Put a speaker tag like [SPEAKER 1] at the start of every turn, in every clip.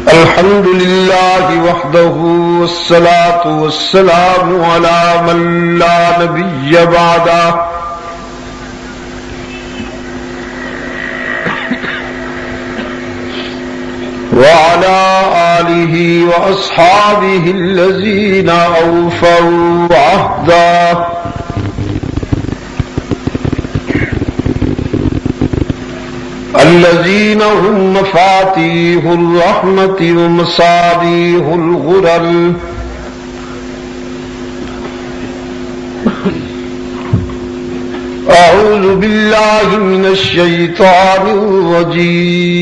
[SPEAKER 1] الحمد لله وحده والصلاة والسلام على من لا نبي بعده وعلى آله وأصحابه الذين أوفوا عهده الذين هم مفاتيح الرحمة ومصابيح الغرر أعوذ بالله من الشيطان الرجيم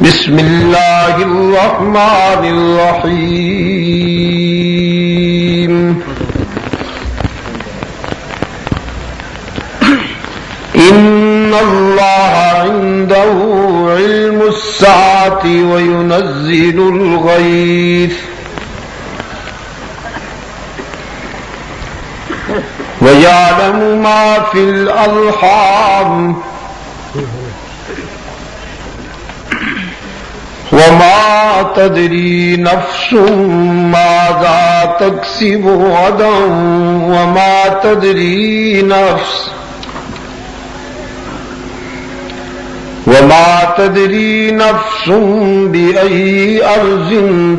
[SPEAKER 1] بسم الله الرحمن الرحيم إن الله عنده علم الساعة وينزل الغيث ويعلم ما في الأرحام وما تدري نفس ماذا تكسب غدا وما تدري نفس بأي أرض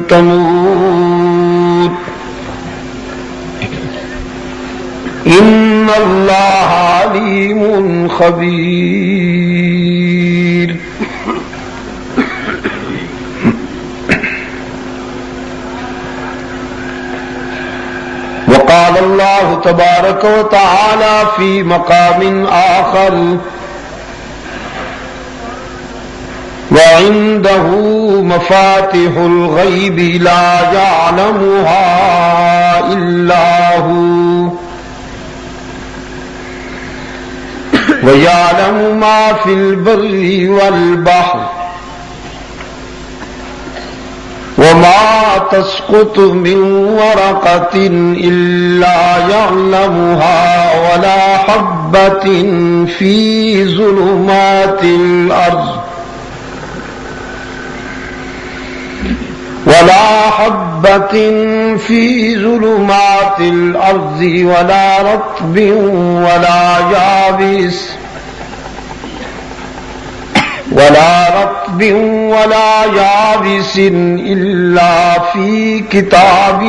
[SPEAKER 1] تموت إن الله عليم خبير وقال الله تبارك وتعالى في مقام آخر وعنده مفاتح الغيب لا يعلمها إلا هو ويعلم ما في البر والبحر وما تسقط من ورقة إلا يعلمها ولا حبة في ظلمات الأرض ولا رطب ولا يابس إلا في كتاب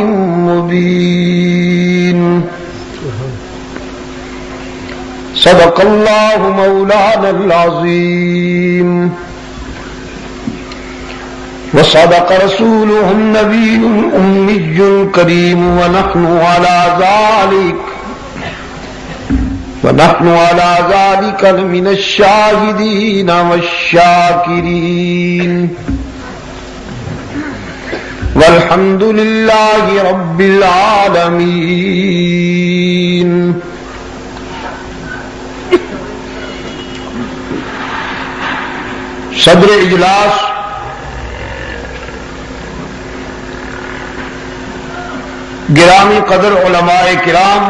[SPEAKER 1] مبين صدق الله مولانا العظيم وصدق رسوله النبي الأمي الكريم ونحن على ذلك من الشاهدين والشاكرين والحمد لله رب العالمين. صدر اجلاس گرامی قدر علماء کرام،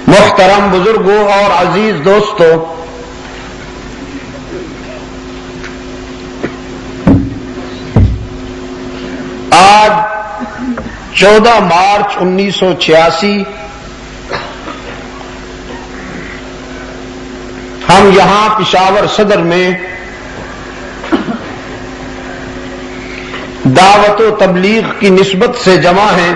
[SPEAKER 1] محترم بزرگوں اور عزیز دوستوں، آج 14 مارچ 1986 ہم یہاں پشاور صدر میں دعوت و تبلیغ کی نسبت سے جمع ہیں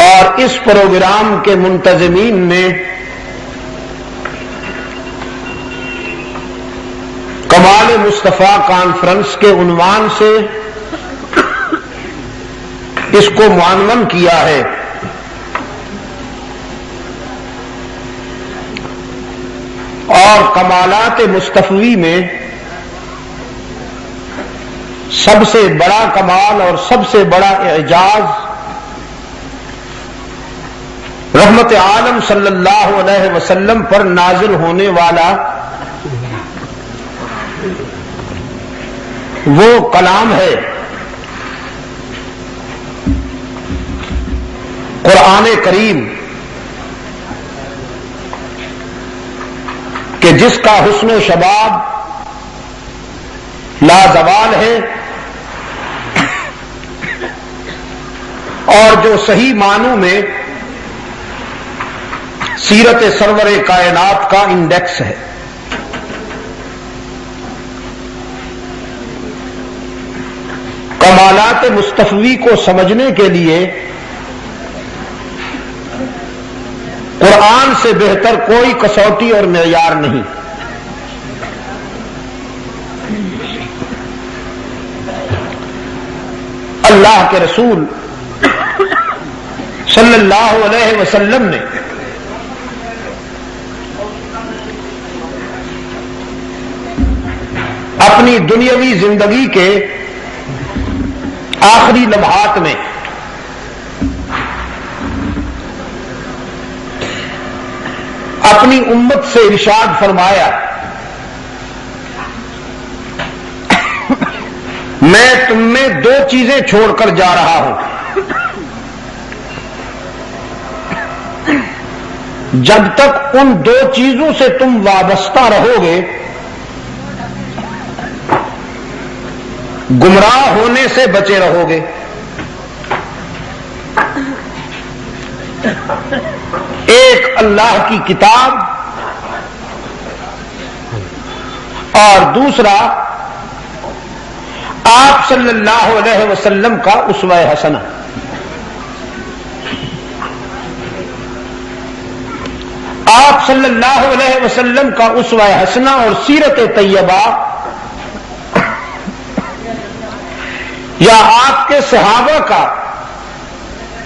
[SPEAKER 1] اور اس پروگرام کے منتظمین نے کمال مصطفیٰ کانفرنس کے عنوان سے اس کو معنون کیا ہے. اور کمالات مصطفی میں سب سے بڑا کمال اور سب سے بڑا اعجاز رحمت عالم صلی اللہ علیہ وسلم پر نازل ہونے والا وہ کلام ہے قرآن کریم کہ جس کا حسن و شباب لازوال ہے اور جو صحیح معنوں میں سیرت سرور کائنات کا انڈیکس ہے. کمالات مصطفی کو سمجھنے کے لیے قرآن سے بہتر کوئی کسوٹی اور معیار نہیں. اللہ کے رسول صلی اللہ علیہ وسلم نے اپنی دنیاوی زندگی کے آخری لمحات میں اپنی امت سے ارشاد فرمایا میں تم میں دو چیزیں چھوڑ کر جا رہا ہوں. جب تک ان دو چیزوں سے تم وابستہ رہو گے گمراہ ہونے سے بچے رہو گے. ایک اللہ کی کتاب اور دوسرا آپ صلی اللہ علیہ وسلم کا اسوہ حسنہ. آپ صلی اللہ علیہ وسلم کا اسوہ حسنہ اور سیرت طیبہ یا آپ کے صحابہ کا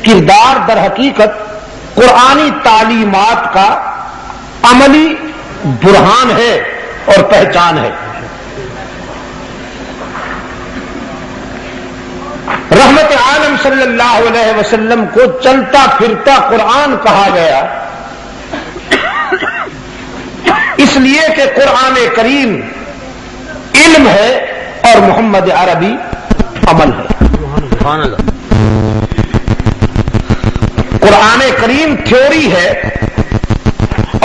[SPEAKER 1] کردار در حقیقت قرآنی تعلیمات کا عملی برہان ہے اور پہچان ہے. رحمت عالم صلی اللہ علیہ وسلم کو چلتا پھرتا قرآن کہا گیا اس لیے کہ قرآن کریم علم ہے اور محمد عربی عمل ہے. قرآن کریم تھیوری ہے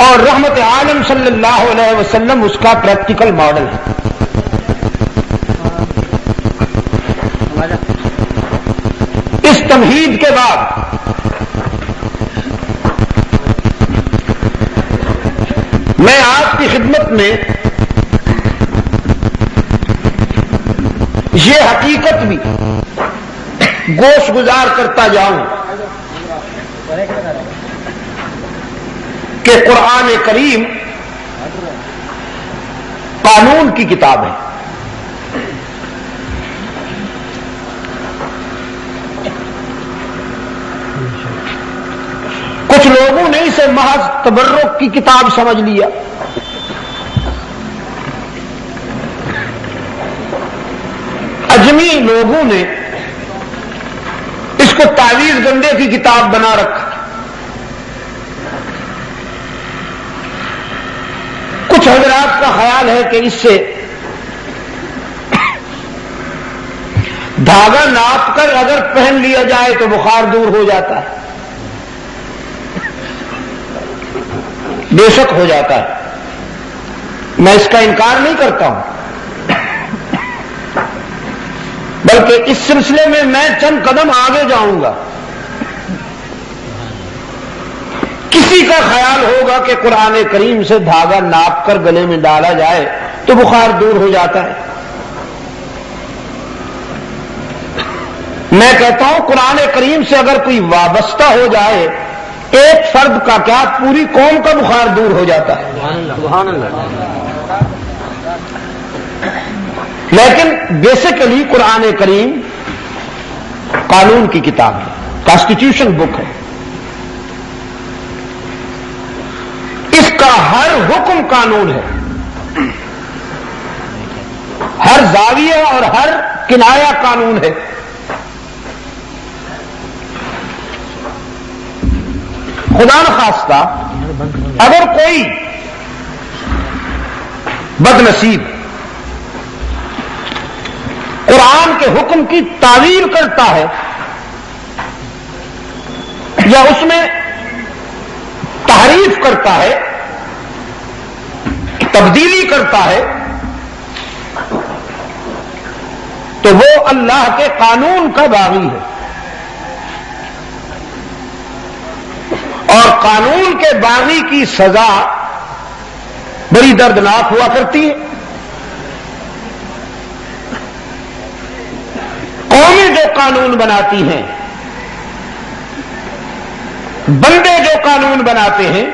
[SPEAKER 1] اور رحمت عالم صلی اللہ علیہ وسلم اس کا پریکٹیکل ماڈل ہے. اس تمہید کے بعد میں آپ کی خدمت میں یہ حقیقت بھی گوش گزار کرتا جاؤں کہ قرآن کریم قانون کی کتاب ہے. کچھ لوگوں نے اسے محض تبرک کی کتاب سمجھ لیا. اجمی لوگوں نے اس کو تعویذ گندے کی کتاب بنا رکھا. کچھ حضرات کا خیال ہے کہ اس سے دھاگا ناپ کر اگر پہن لیا جائے تو بخار دور ہو جاتا ہے. بے شک ہو جاتا ہے، میں اس کا انکار نہیں کرتا ہوں، بلکہ اس سلسلے میں میں چند قدم آگے جاؤں گا. کسی کا خیال ہوگا کہ قرآن کریم سے دھاگا ناپ کر گلے میں ڈالا جائے تو بخار دور ہو جاتا ہے. میں کہتا ہوں قرآن کریم سے اگر کوئی وابستہ ہو جائے ایک فرد کا کیا پوری قوم کا بخار دور ہو جاتا ہے. سبحان اللہ. لیکن بیسیکلی قرآن کریم قانون کی کتاب ہے، کانسٹیٹیوشن بک ہے. اس کا ہر حکم قانون ہے، ہر زاویہ اور ہر کنایا قانون ہے. خدا نخواستہ اگر کوئی بد نصیب قرآن کے حکم کی تعویل کرتا ہے یا اس میں تحریف کرتا ہے، تبدیلی کرتا ہے، تو وہ اللہ کے قانون کا باغی ہے، اور قانون کے باغی کی سزا بڑی دردناک ہوا کرتی ہے۔ قومیں جو قانون بناتی ہیں، بندے جو قانون بناتے ہیں،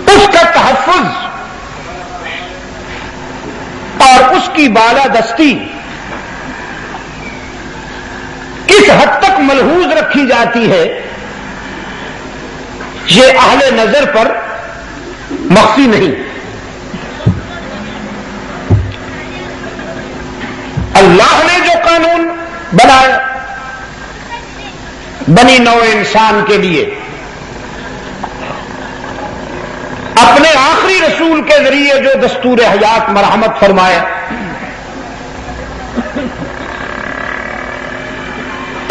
[SPEAKER 1] اس کا تحفظ اور اس کی بالادستی کس حد تک ملحوظ رکھی جاتی ہے، یہ اہل نظر پر مخفی نہیں۔ اللہ نے جو قانون بنایا بنی نوع انسان کے لیے، اپنے آخری رسول کے ذریعے جو دستور حیات مرحمت فرمایا،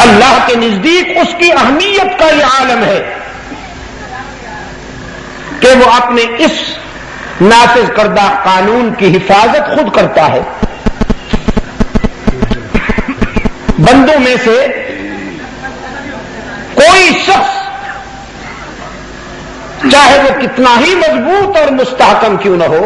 [SPEAKER 1] اللہ کے نزدیک اس کی اہمیت کا یہ عالم ہے کہ وہ اپنے اس نافذ کردہ قانون کی حفاظت خود کرتا ہے۔ بندوں میں سے کوئی شخص چاہے وہ کتنا ہی مضبوط اور مستحکم کیوں نہ ہو،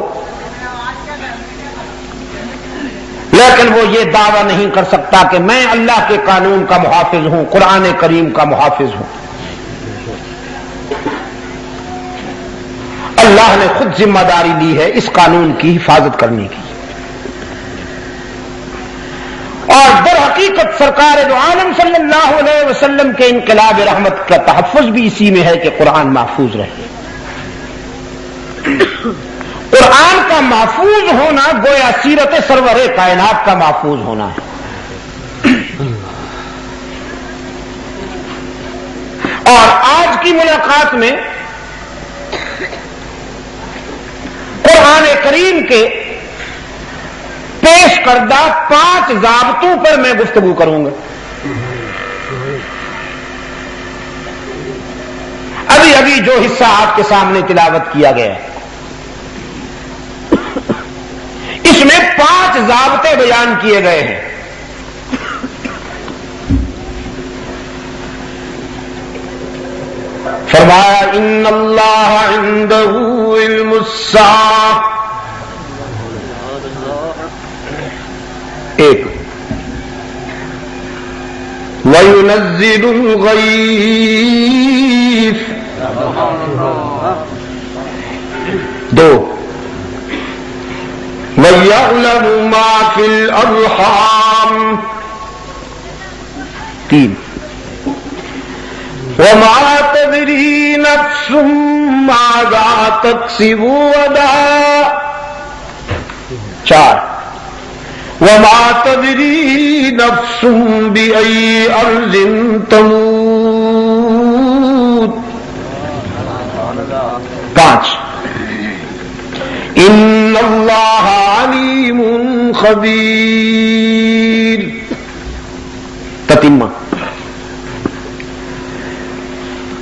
[SPEAKER 1] لیکن وہ یہ دعویٰ نہیں کر سکتا کہ میں اللہ کے قانون کا محافظ ہوں، قرآن کریم کا محافظ ہوں۔ اللہ نے خود ذمہ داری لی ہے اس قانون کی حفاظت کرنے کی، اور در حقیقت سرکار دو عالم صلی اللہ علیہ وسلم کے انقلاب رحمت کا تحفظ بھی اسی میں ہے کہ قرآن محفوظ رہے۔ قرآن کا محفوظ ہونا گویا سیرت سرور کائنات کا محفوظ ہونا ہے۔ اور آج کی ملاقات میں قرآن کریم کے پیش کردہ 5 ضابطوں پر میں گفتگو کروں گا۔ ابھی جو حصہ آپ کے سامنے تلاوت کیا گیا ہے، اس میں 5 ضابطے بیان کیے گئے ہیں۔ فرمایا ان اللہ عنده علم الساعة، ایک وَيُنَزِّلُ الْغَيْثَ، 2 وَيَعْلَمُ مَا فِي الْأَرْحَامِ، 3 وَمَا تَدْرِي نَفْسٌ مَاذَا تَكْسِبُ غَدًا، 4 وَمَا تَدْرِي نَفْسٌ بِأَيِّ أَرْضٍ تَمُوتُ، 5 إِنَّ اللَّهَ عَلِيمٌ خَبِيرٌ۔ تتمہ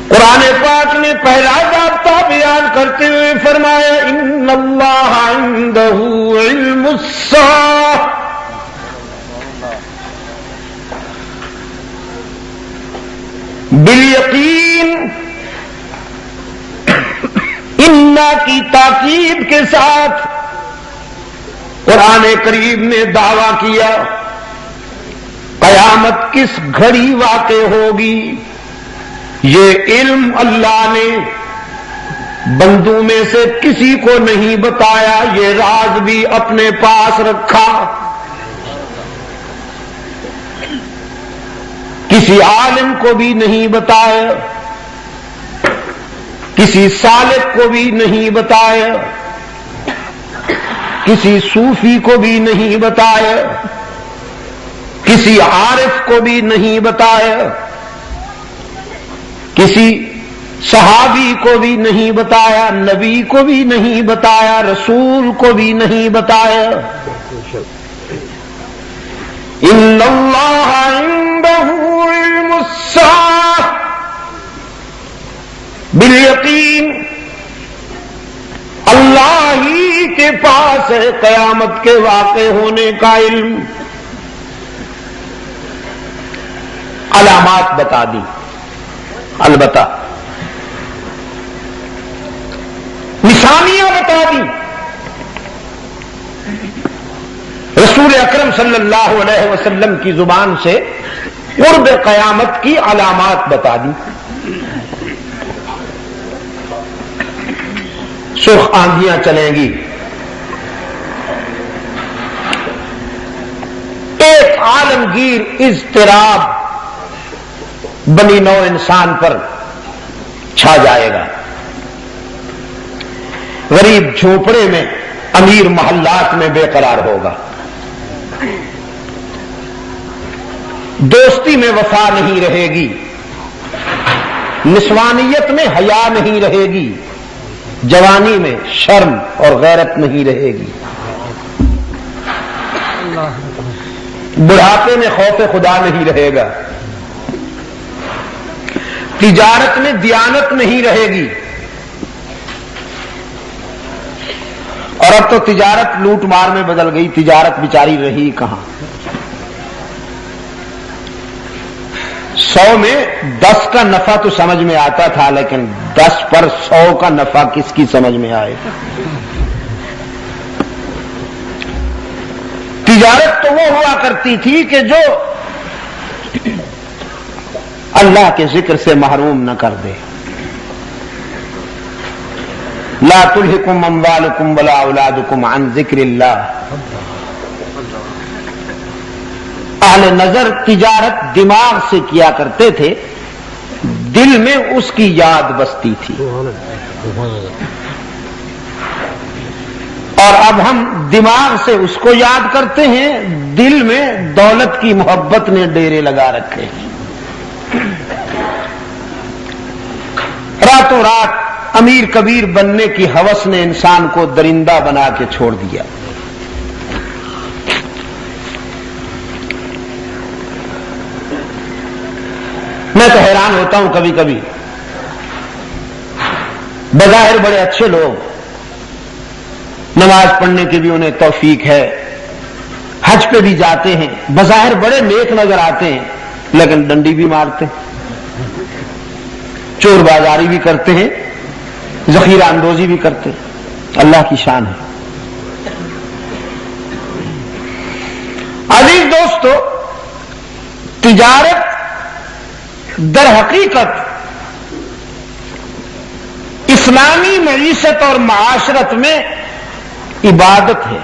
[SPEAKER 1] قرآن پاک نے پہلا ضابطہ بیان کرتے ہوئے فرمایا ان اللہ عنده علم الساعة، بالیقین انا کی تاکید کے ساتھ قرآن کریم نے دعویٰ کیا قیامت کس گھڑی واقع ہوگی، یہ علم اللہ نے بندوں میں سے کسی کو نہیں بتایا، یہ راز بھی اپنے پاس رکھا، کسی عالم کو بھی نہیں بتایا، کسی سالک کو بھی نہیں بتایا، کسی صوفی کو بھی نہیں بتایا، کسی عارف کو بھی نہیں بتایا، کسی صحابی کو بھی نہیں بتایا، نبی کو بھی نہیں بتایا، رسول کو بھی نہیں بتایا، ان اللہ عنده علم الساعة، بالیقین اللہ ہی کے پاس ہے قیامت کے واقع ہونے کا علم۔ علامات بتا دی، البتہ نشانیاں بتا دی، رسول اکرم صلی اللہ علیہ وسلم کی زبان سے قرب قیامت کی علامات بتا دی۔ سرخ آندھیاں چلیں گی، ایک عالمگیر اضطراب بنی نوع انسان پر چھا جائے گا، غریب جھونپڑے میں، امیر محلات میں بے قرار ہوگا، دوستی میں وفا نہیں رہے گی، نسوانیت میں حیا نہیں رہے گی، جوانی میں شرم اور غیرت نہیں رہے گی، بڑھاپے میں خوف خدا نہیں رہے گا، تجارت میں دیانت نہیں رہے گی، اور اب تو تجارت لوٹ مار میں بدل گئی، تجارت بیچاری رہی کہاں۔ 100 میں 10 کا نفع تو سمجھ میں آتا تھا، لیکن 10 پر 100 کا نفع کس کی سمجھ میں آئے؟ تجارت تو وہ ہوا کرتی تھی کہ جو اللہ کے ذکر سے محروم نہ کر دے۔ لا تلہکم اموالکم ولا اولادکم عن ذکر اللہ۔ اہل نظر تجارت دماغ سے کیا کرتے تھے، دل میں اس کی یاد بستی تھی، اور اب ہم دماغ سے اس کو یاد کرتے ہیں، دل میں دولت کی محبت نے ڈیرے لگا رکھے ہیں۔ راتوں رات امیر کبیر بننے کی ہوس نے انسان کو درندہ بنا کے چھوڑ دیا۔ میں تو حیران ہوتا ہوں کبھی کبھی، بظاہر بڑے اچھے لوگ، نماز پڑھنے کی بھی انہیں توفیق ہے، حج پہ بھی جاتے ہیں، بظاہر بڑے نیک نظر آتے ہیں، لیکن ڈنڈی بھی مارتے ہیں، چور بازاری بھی کرتے ہیں، ذخیرہ اندوزی بھی کرتے ہیں۔ اللہ کی شان ہے۔ عزیز دوستو، تجارت در حقیقت اسلامی معیشت اور معاشرت میں عبادت ہے۔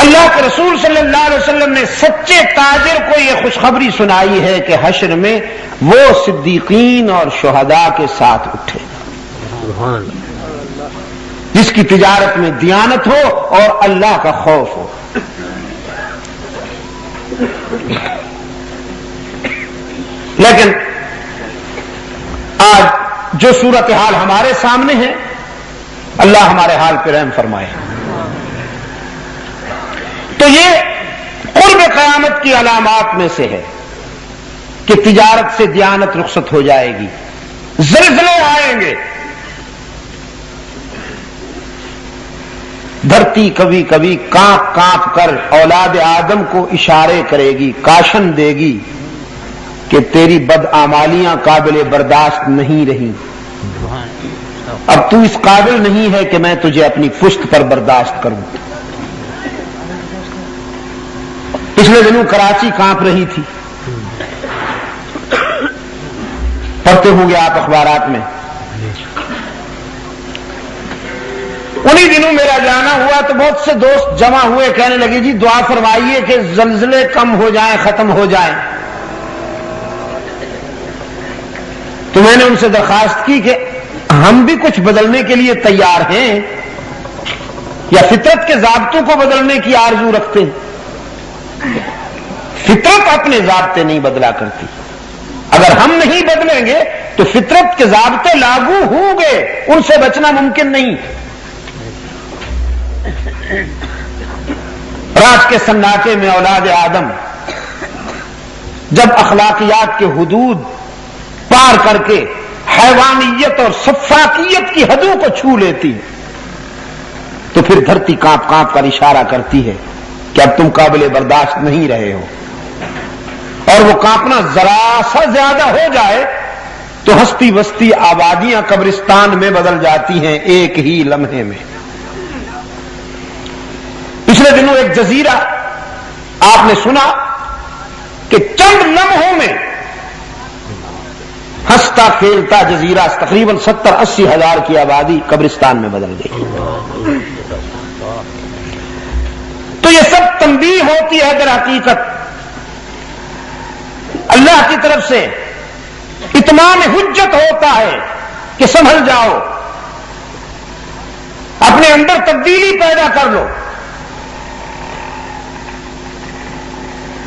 [SPEAKER 1] اللہ کے رسول صلی اللہ علیہ وسلم نے سچے تاجر کو یہ خوشخبری سنائی ہے کہ حشر میں وہ صدیقین اور شہداء کے ساتھ اٹھے گا جس کی تجارت میں دیانت ہو اور اللہ کا خوف ہو۔ لیکن آج جو صورتحال ہمارے سامنے ہے، اللہ ہمارے حال پہ رحم فرمائے۔ تو یہ قرب قیامت کی علامات میں سے ہے کہ تجارت سے دیانت رخصت ہو جائے گی، زلزلے آئیں گے، دھرتی کبھی کبھی کانپ کانپ کر اولاد آدم کو اشارے کرے گی، کاشن دے گی کہ تیری بدعمالیاں قابل برداشت نہیں رہی، اب تو اس قابل نہیں ہے کہ میں تجھے اپنی پشت پر برداشت کروں۔ پچھلے دنوں کراچی کانپ رہی تھی، پڑھتے ہوں گے آپ اخبارات میں۔ انہی دنوں میرا جانا ہوا تو بہت سے دوست جمع ہوئے، کہنے لگے جی دعا فرمائیے کہ زلزلے کم ہو جائیں، ختم ہو جائیں۔ تو میں نے ان سے درخواست کی کہ ہم بھی کچھ بدلنے کے لیے تیار ہیں یا فطرت کے ضابطوں کو بدلنے کی آرزو رکھتے ہیں؟ فطرت اپنے ضابطے نہیں بدلا کرتی، اگر ہم نہیں بدلیں گے تو فطرت کے ضابطے لاگو ہوں گے، ان سے بچنا ممکن نہیں۔ رات کے سناٹے میں اولاد آدم جب اخلاقیات کے حدود پار کر کے حیوانیت اور سفاکیت کی حدوں کو چھو لیتی تو پھر دھرتی کانپ کانپ کر اشارہ کرتی ہے کہ اب تم قابل برداشت نہیں رہے ہو، اور وہ کانپنا ذرا سا زیادہ ہو جائے تو ہستی وستی آبادیاں قبرستان میں بدل جاتی ہیں ایک ہی لمحے میں۔ پچھلے دنوں ایک جزیرہ آپ نے سنا کہ چند لمحوں میں ہنستا کھیلتا جزیرہ تقریباً 70-80 ہزار کی آبادی قبرستان میں بدل گئی۔ تو یہ سب تنبیہ ہوتی ہے در حقیقت اللہ کی طرف سے اتمام حجت ہوتا ہے کہ سنبھل جاؤ، اپنے اندر تبدیلی پیدا کر لو۔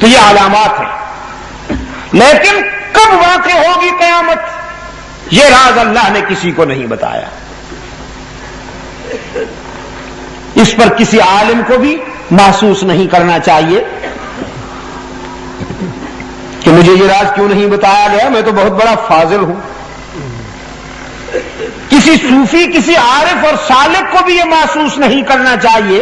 [SPEAKER 1] تو یہ علامات ہیں، لیکن کب واقع ہوگی قیامت یہ راز اللہ نے کسی کو نہیں بتایا۔ اس پر کسی عالم کو بھی محسوس نہیں کرنا چاہیے کہ مجھے یہ راز کیوں نہیں بتایا گیا، میں تو بہت بڑا فاضل ہوں۔ کسی صوفی، کسی عارف اور سالک کو بھی یہ محسوس نہیں کرنا چاہیے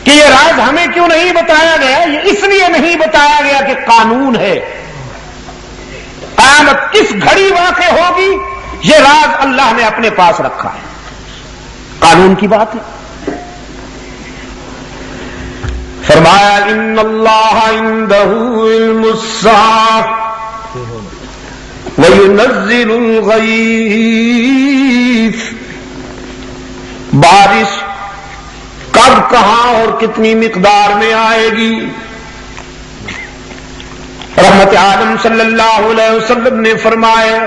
[SPEAKER 1] کہ یہ راز ہمیں کیوں نہیں بتایا گیا۔ یہ اس لیے نہیں بتایا گیا کہ قانون ہے، قیامت کس گھڑی واقع ہوگی یہ راز اللہ نے اپنے پاس رکھا ہے، قانون کی بات ہے۔ فرمایا ان اللہ عندہ علم الساعۃ وینزل الغیث، بارش کب، کہاں اور کتنی مقدار میں آئے گی۔ رحمت عالم صلی اللہ علیہ وسلم نے فرمایا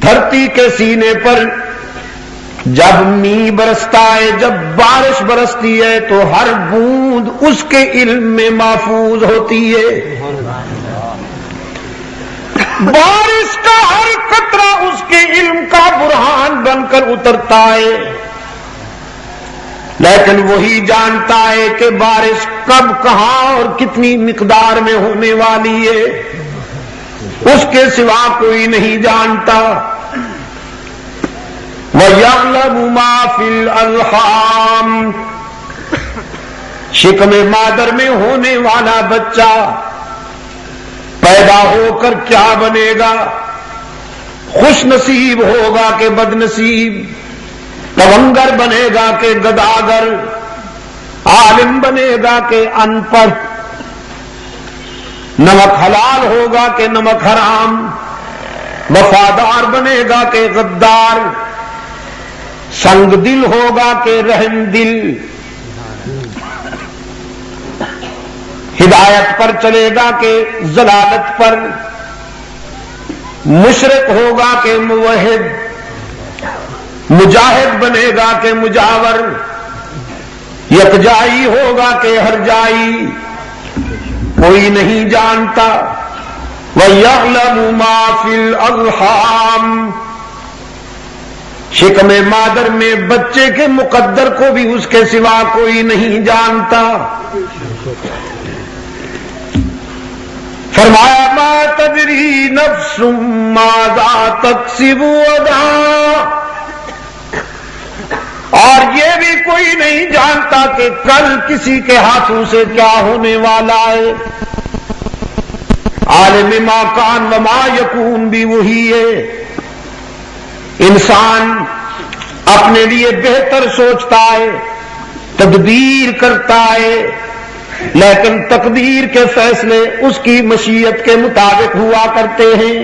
[SPEAKER 1] دھرتی کے سینے پر جب می برستا ہے، جب بارش برستی ہے تو ہر بوند اس کے علم میں محفوظ ہوتی ہے، بارش کا ہر قطرہ اس کے علم کا برہان بن کر اترتا ہے، لیکن وہی جانتا ہے کہ بارش کب، کہاں اور کتنی مقدار میں ہونے والی ہے، اس کے سوا کوئی نہیں جانتا۔ وَيَعْلَمُ مَا فِي الْأَرْحَامِ، شکم مادر میں ہونے والا بچہ پیدا ہو کر کیا بنے گا، خوش نصیب ہوگا کہ بد نصیب، تونگر بنے گا کہ گداگر، عالم بنے گا کہ ان پڑھ، نمک حلال ہوگا کہ نمک حرام، وفادار بنے گا کہ غدار، سنگ دل ہوگا کہ رحم دل، ہدایت پر چلے گا کہ ضلالت پر، مشرک ہوگا کہ موحد، مجاہد بنے گا کہ مجاور، یکجائی ہوگا کہ ہرجائی، کوئی نہیں جانتا۔ وَيَعْلَمُ مَا فِي الْأَرْحَامِ، شکم مادر میں بچے کے مقدر کو بھی اس کے سوا کوئی نہیں جانتا۔ فرمایا ما تدری نفس ماذا تکسب غدا، اور یہ بھی کوئی نہیں جانتا کہ کل کسی کے ہاتھوں سے کیا ہونے والا ہے۔ عالم ما کان و ما یکون بھی وہی ہے۔ انسان اپنے لیے بہتر سوچتا ہے، تدبیر کرتا ہے، لیکن تقدیر کے فیصلے اس کی مشیت کے مطابق ہوا کرتے ہیں۔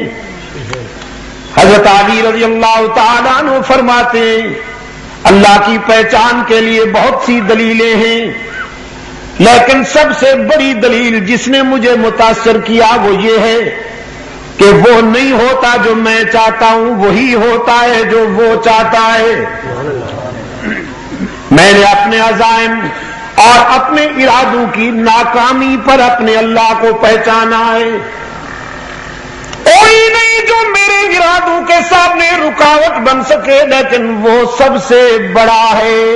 [SPEAKER 1] حضرت علی رضی اللہ تعالیٰ عنہ فرماتے ہیں اللہ کی پہچان کے لیے بہت سی دلیلیں ہیں، لیکن سب سے بڑی دلیل جس نے مجھے متاثر کیا وہ یہ ہے کہ وہ نہیں ہوتا جو میں چاہتا ہوں، وہی ہوتا ہے جو وہ چاہتا ہے۔ میں نے اپنے عزائم اور اپنے ارادوں کی ناکامی پر اپنے اللہ کو پہچانا ہے۔ کوئی نہیں جو میرے ارادوں کے سامنے رکاوٹ بن سکے، لیکن وہ سب سے بڑا ہے۔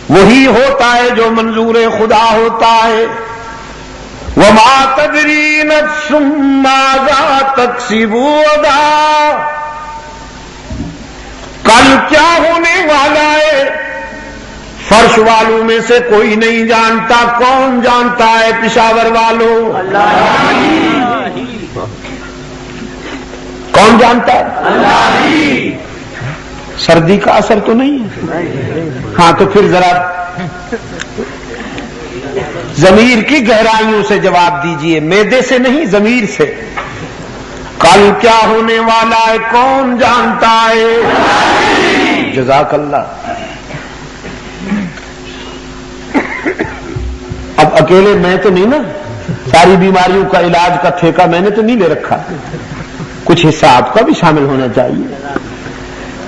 [SPEAKER 1] وہی ہوتا ہے جو منظور خدا ہوتا ہے. وما تدری نفس ماذا تکسب غدا، کل کیا ہونے والا ہے فرش والوں میں سے کوئی نہیں جانتا. کون جانتا ہے پشاور والوں؟ اللہ. کون جانتا ہے؟ اللہ. سردی کا اثر تو نہیں ہے؟ ہاں تو پھر ذرا ضمیر کی گہرائیوں سے جواب دیجئے، معدے سے نہیں، ضمیر سے. کل کیا ہونے والا ہے کون جانتا ہے؟ جزاک اللہ. اب اکیلے میں تو نہیں نا، ساری بیماریوں کا علاج کا ٹھیکہ میں نے تو نہیں لے رکھا، کچھ حصہ آپ کا بھی شامل ہونا چاہیے.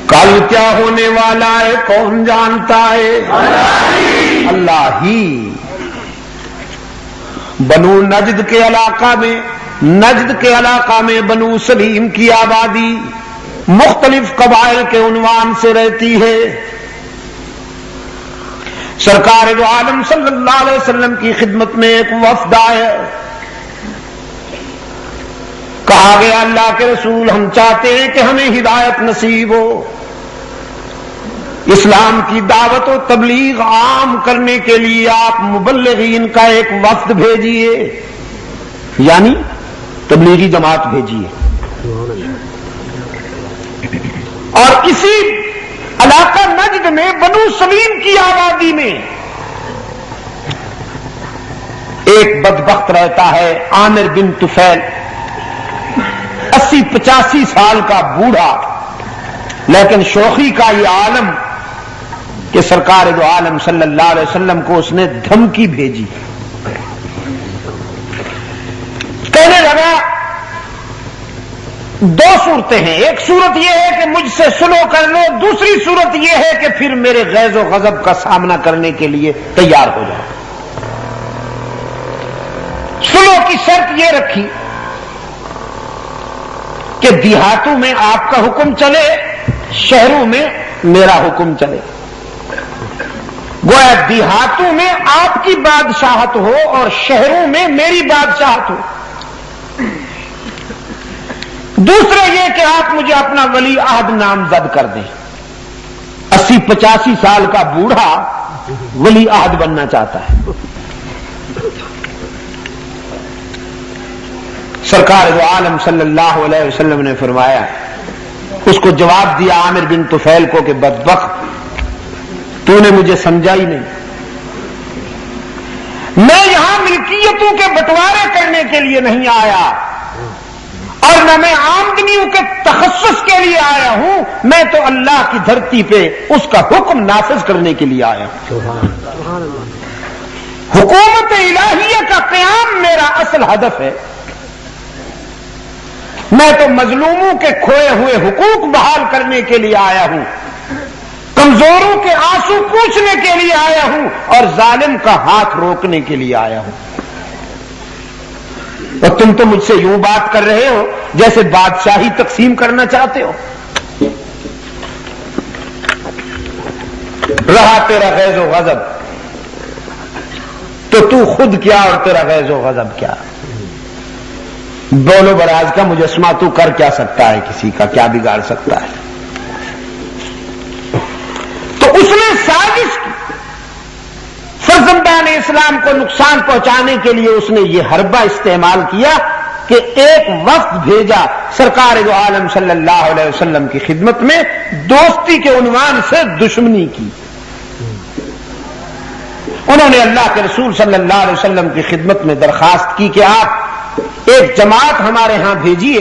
[SPEAKER 1] کل کیا ہونے والا ہے کون جانتا ہے؟ اللہ ہی. بنو نجد کے علاقہ میں بنو سلیم کی آبادی مختلف قبائل کے عنوان سے رہتی ہے. سرکار دو عالم صلی اللہ علیہ وسلم کی خدمت میں ایک وفد آیا. کہا گیا اللہ کے رسول ہم چاہتے ہیں کہ ہمیں ہدایت نصیب ہو، اسلام کی دعوت و تبلیغ عام کرنے کے لیے آپ مبلغین کا ایک وفد بھیجیے، یعنی تبلیغی جماعت بھیجیے. اور اسی علاقہ نجد میں بنو سلیم کی آبادی میں ایک بدبخت رہتا ہے عامر بن طفیل، 80-85 سال کا بوڑھا، لیکن شوخی کا یہ عالم کہ سرکار دو عالم صلی اللہ علیہ وسلم کو اس نے دھمکی بھیجی. کہنے لگا دو صورتیں ہیں، ایک صورت یہ ہے کہ مجھ سے سلو کر لو، دوسری صورت یہ ہے کہ پھر میرے غیظ و غضب کا سامنا کرنے کے لیے تیار ہو جاؤ. سلو کی شرط یہ رکھی کہ دیہاتوں میں آپ کا حکم چلے، شہروں میں میرا حکم چلے. گویا دیہاتوں میں آپ کی بادشاہت ہو اور شہروں میں میری بادشاہت ہو. دوسرا یہ کہ آپ مجھے اپنا ولی عہد نامزد کر دیں. 80-85 سال کا بوڑھا ولی عہد بننا چاہتا ہے. سرکار دو عالم صلی اللہ علیہ وسلم نے فرمایا، اس کو جواب دیا عامر بن طفیل کو کہ بدبخت تو نے مجھے سمجھا ہی نہیں. میں یہاں ملکیتوں کے بٹوارے کرنے کے لیے نہیں آیا اور نہ میں آمدنیوں کے تخصص کے لیے آیا ہوں، میں تو اللہ کی دھرتی پہ اس کا حکم نافذ کرنے کے لیے آیا ہوں. حکومت الہیہ کا قیام میرا اصل ہدف ہے. میں تو مظلوموں کے کھوئے ہوئے حقوق بحال کرنے کے لیے آیا ہوں، کمزوروں کے آنسو پوچھنے کے لیے آیا ہوں اور ظالم کا ہاتھ روکنے کے لیے آیا ہوں. اور تم تو مجھ سے یوں بات کر رہے ہو جیسے بادشاہی تقسیم کرنا چاہتے ہو. رہا تیرا غیظ و غضب تو خود کیا اور تیرا غیظ و غضب کیا. بولو براز کا مجسمہ تو کر کیا سکتا ہے، کسی کا کیا بگاڑ سکتا ہے. تو اس نے سازش کی، فرزندان اسلام کو نقصان پہنچانے کے لیے اس نے یہ حربہ استعمال کیا کہ ایک وفد بھیجا سرکار دو عالم صلی اللہ علیہ وسلم کی خدمت میں، دوستی کے عنوان سے دشمنی کی. انہوں نے اللہ کے رسول صلی اللہ علیہ وسلم کی خدمت میں درخواست کی کہ آپ ایک جماعت ہمارے ہاں بھیجیے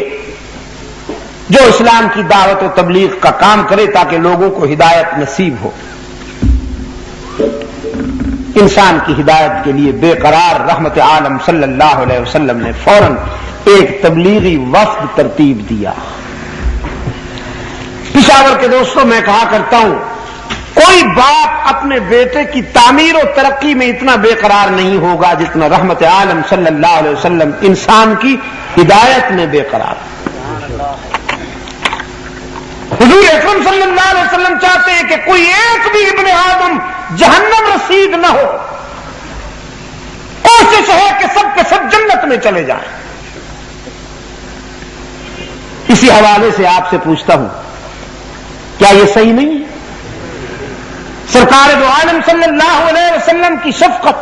[SPEAKER 1] جو اسلام کی دعوت و تبلیغ کا کام کرے تاکہ لوگوں کو ہدایت نصیب ہو. انسان کی ہدایت کے لیے بے قرار رحمت عالم صلی اللہ علیہ وسلم نے فوراً ایک تبلیغی وفد ترتیب دیا. پشاور کے دوستوں میں کہا کرتا ہوں، کوئی باپ اپنے بیٹے کی تعمیر و ترقی میں اتنا بے قرار نہیں ہوگا جتنا رحمت عالم صلی اللہ علیہ وسلم انسان کی ہدایت میں بے قرار. حضور اکرم صلی اللہ علیہ وسلم چاہتے ہیں کہ کوئی ایک بھی ابن آدم جہنم نصیب نہ ہو. کوشش ہے کہ سب کے سب جنت میں چلے جائیں. اسی حوالے سے آپ سے پوچھتا ہوں، کیا یہ صحیح نہیں ہے؟ سرکار دو عالم صلی اللہ علیہ وسلم کی شفقت،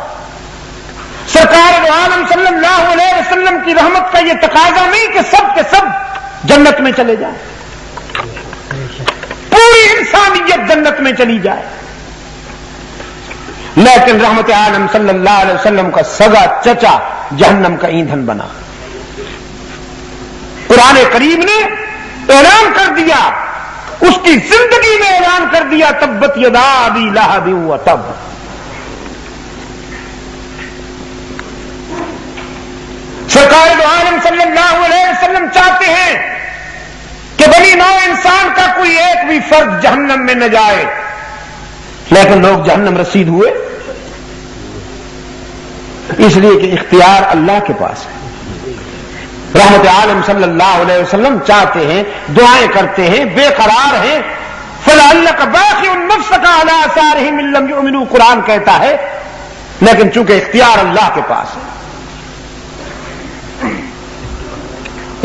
[SPEAKER 1] سرکار دو عالم صلی اللہ علیہ وسلم کی رحمت کا یہ تقاضا نہیں کہ سب کے سب جنت میں چلے جائیں، پوری انسانیت جنت میں چلی جائے. لیکن رحمت عالم صلی اللہ علیہ وسلم کا سگا چچا جہنم کا ایندھن بنا. قرآن کریم نے اعلان کر دیا، اس کی زندگی میں اعلان کر دیا، تبت یدا ابی لہب وتب. سرکار دو عالم صلی اللہ علیہ وسلم چاہتے ہیں کہ بنی نوع انسان کا کوئی ایک بھی فرد جہنم میں نہ جائے، لیکن لوگ جہنم رسید ہوئے، اس لیے کہ اختیار اللہ کے پاس ہے. رحمت عالم صلی اللہ علیہ وسلم چاہتے ہیں، دعائیں کرتے ہیں، بے قرار ہیں. فَلَعَلَّكَ بَاخِعٌ نَفْسَكَ عَلَىٰ آثَارِهِمْ إِن لَّمْ يُؤْمِنُوا، قرآن کہتا ہے، لیکن چونکہ اختیار اللہ کے پاس ہے.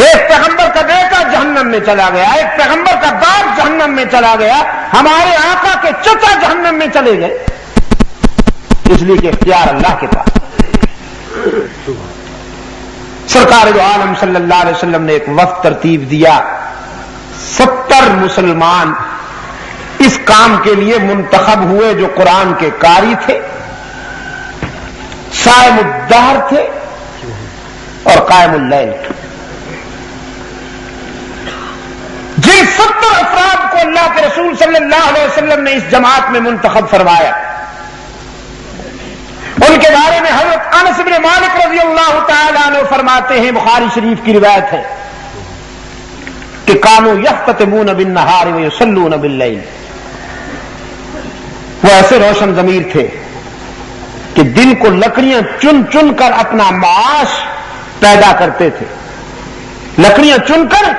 [SPEAKER 1] ایک پیغمبر کا بیٹا جہنم میں چلا گیا، ایک پیغمبر کا باپ جہنم میں چلا گیا، ہمارے آقا کے چچا جہنم میں چلے گئے، اس لیے کہ اختیار اللہ کے پاس. سرکار دو عالم صلی اللہ علیہ وسلم نے ایک وقت ترتیب دیا، 70 مسلمان اس کام کے لیے منتخب ہوئے جو قرآن کے قاری تھے، صائم الدہر تھے اور قائم اللیل تھے. جن 70 افراد کو اللہ کے رسول صلی اللہ علیہ وسلم نے اس جماعت میں منتخب فرمایا، ان کے بارے میں حضرت انس بن مالک رضی اللہ تعالی عنہ فرماتے ہیں، بخاری شریف کی روایت ہے کہ کانوا یختتمون بالنہار ویصلون باللیل. وہ ایسے روشن ضمیر تھے کہ دن کو لکڑیاں چن چن کر اپنا معاش پیدا کرتے تھے، لکڑیاں چن کر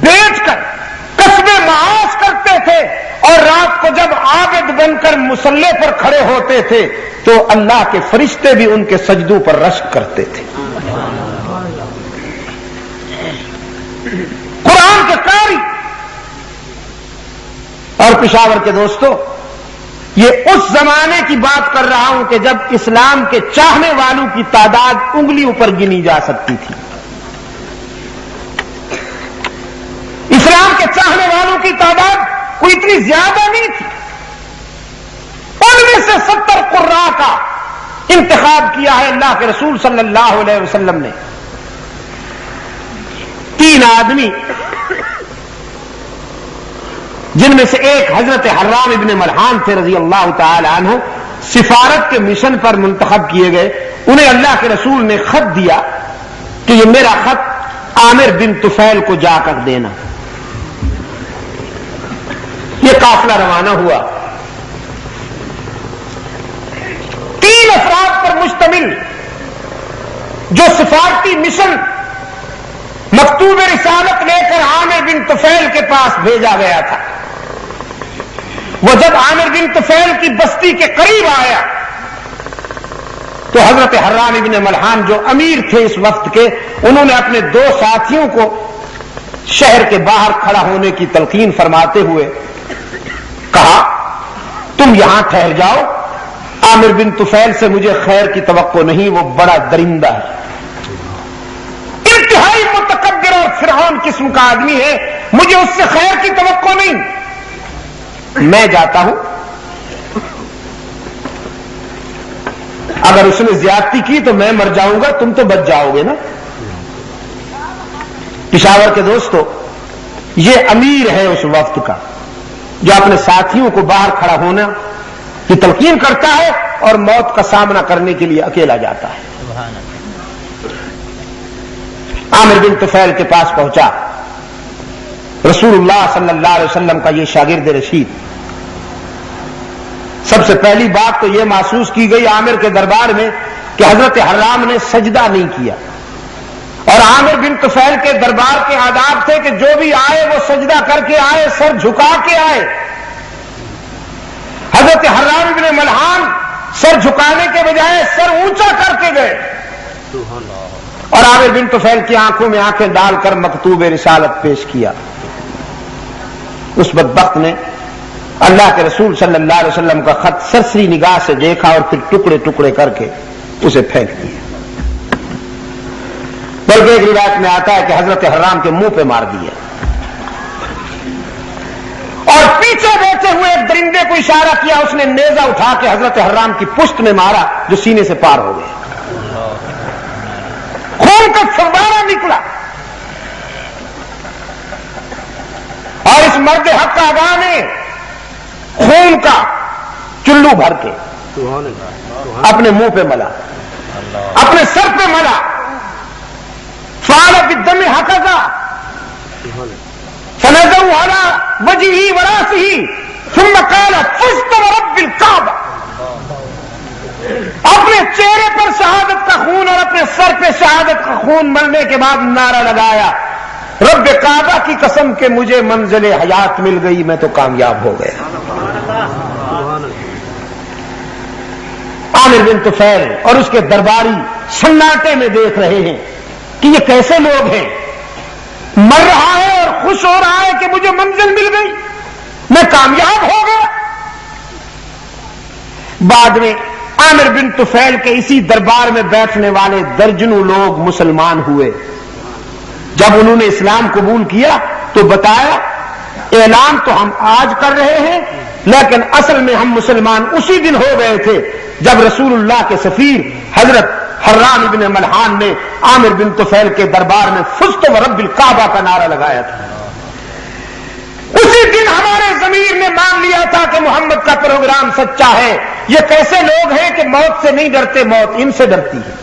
[SPEAKER 1] بیچ کر کسب معاش کرتے تھے، اور رات کو جب عابد بن کر مصلی پر کھڑے ہوتے تھے تو اللہ کے فرشتے بھی ان کے سجدوں پر رشک کرتے تھے. قرآن کے قاری. اور پشاور کے دوستو، یہ اس زمانے کی بات کر رہا ہوں کہ جب اسلام کے چاہنے والوں کی تعداد انگلیوں پر گنی جا سکتی تھی. اسلام کے چاہنے والوں کی تعداد کوئی اتنی زیادہ نہیں تھی. ان میں سے 70 قراء کا انتخاب کیا ہے اللہ کے رسول صلی اللہ علیہ وسلم نے. 3 آدمی، جن میں سے ایک حضرت حرام ابن ملحان تھے رضی اللہ تعالی عنہ، سفارت کے مشن پر منتخب کیے گئے. انہیں اللہ کے رسول نے خط دیا کہ یہ میرا خط عامر بن طفیل کو جا کر دینا. یہ قافلہ روانہ ہوا، 3 افراد پر مشتمل جو سفارتی مشن مکتوب رسالت لے کر عامر بن طفیل کے پاس بھیجا گیا تھا. وہ جب عامر بن طفیل کی بستی کے قریب آیا تو حضرت حرام ابن ملحان جو امیر تھے اس وقت کے، انہوں نے اپنے 2 ساتھیوں کو شہر کے باہر کھڑا ہونے کی تلقین فرماتے ہوئے کہا، تم یہاں ٹھہر جاؤ، عامر بن طفیل سے مجھے خیر کی توقع نہیں، وہ بڑا درندہ ہے، انتہائی متکبر اور فرعون قسم کا آدمی ہے، مجھے اس سے خیر کی توقع نہیں، میں جاتا ہوں، اگر اس نے زیادتی کی تو میں مر جاؤں گا، تم تو بچ جاؤ گے نا. پشاور کے دوستو، یہ امیر ہے اس وقت کا جو اپنے ساتھیوں کو باہر کھڑا ہونا کی تلقین کرتا ہے اور موت کا سامنا کرنے کے لیے اکیلا جاتا ہے. عامر بن طفیل کے پاس پہنچا، رسول اللہ صلی اللہ علیہ وسلم کا یہ شاگرد رشید. سب سے پہلی بات تو یہ محسوس کی گئی عامر کے دربار میں کہ حضرت حرام نے سجدہ نہیں کیا، اور عامر بن طفیل کے دربار کے آداب تھے کہ جو بھی آئے وہ سجدہ کر کے آئے، سر جھکا کے آئے. حضرت حرام بن ملحان سر جھکانے کے بجائے سر اونچا کر کے گئے اور عامر بن طفیل کی آنکھوں میں آنکھیں ڈال کر مکتوب رسالت پیش کیا. اس بدبخت نے اللہ کے رسول صلی اللہ علیہ وسلم کا خط سرسری نگاہ سے دیکھا اور پھر ٹکڑے ٹکڑے کر کے اسے پھینک دیا. بلکہ ایک روایت میں آتا ہے کہ حضرت حرام کے منہ پہ مار دیا اور پیچھے بیٹھے ہوئے ایک درندے کو اشارہ کیا, اس نے نیزہ اٹھا کے حضرت حرام کی پشت میں مارا جو سینے سے پار ہو گئے. خون کا فوارہ نکلا اور اس مرد حق آگاہ نے خون کا چلو بھر کے اپنے منہ پہ ملا, اپنے سر پہ ملا. فعل بالدم هكذا فنزعوا على وجهه وراسه ثم قال فزت ورب الكعبة. اپنے چہرے پر شہادت کا خون اور اپنے سر پہ شہادت کا خون ملنے کے بعد نعرہ لگایا, رب کعبہ کی قسم کہ مجھے منزل حیات مل گئی, میں تو کامیاب ہو گیا. عامر بن طفیل اور اس کے درباری سناٹے میں دیکھ رہے ہیں کہ یہ کیسے لوگ ہیں, مر رہا ہے اور خوش ہو رہا ہے کہ مجھے منزل مل گئی, میں کامیاب ہو گیا. بعد میں عامر بن طفیل کے اسی دربار میں بیٹھنے والے درجنوں لوگ مسلمان ہوئے. جب انہوں نے اسلام قبول کیا تو بتایا اعلان تو ہم آج کر رہے ہیں, لیکن اصل میں ہم مسلمان اسی دن ہو گئے تھے جب رسول اللہ کے سفیر حضرت حرام ابن ملحان نے عامر بن طفیل کے دربار میں فزت ورب الکعبہ کا نعرہ لگایا تھا. اسی دن ہمارے ضمیر نے مان لیا تھا کہ محمد کا پروگرام سچا ہے. یہ کیسے لوگ ہیں کہ موت سے نہیں ڈرتے, موت ان سے ڈرتی ہے.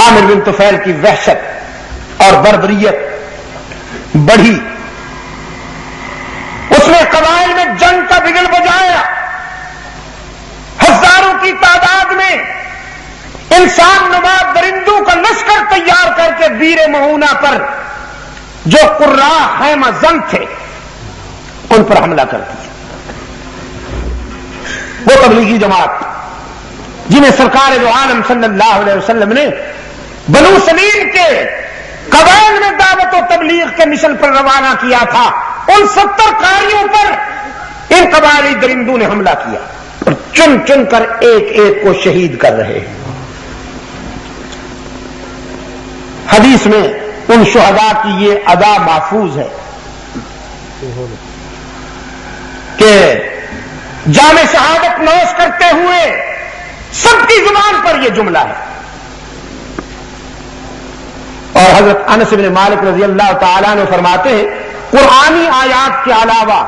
[SPEAKER 1] عامر بن طفیل کی وحشت اور بربریت بڑھی. اس نے قبائل میں جنگ کا بگل بجایا, ہزاروں کی تعداد میں انسان نما درندوں کا لشکر تیار کر کے بیر مہونہ پر جو قراء خیمہ زن تھے ان پر حملہ کر دیا. وہ تبلیغی جماعت جنہیں سرکار دو عالم صلی اللہ علیہ وسلم نے بنو سلیم کے قبائل میں دعوت و تبلیغ کے مشن پر روانہ کیا تھا, ان 70 قاریوں پر ان قبائلی درندوں نے حملہ کیا اور چن چن کر ایک ایک کو شہید کر رہے ہیں. حدیث میں ان شہداء کی یہ ادا محفوظ ہے کہ جامع شہادت نوش کرتے ہوئے سب کی زبان پر یہ جملہ ہے. اور حضرت انس بن مالک رضی اللہ تعالیٰ نے فرماتے ہیں قرآنی آیات کے علاوہ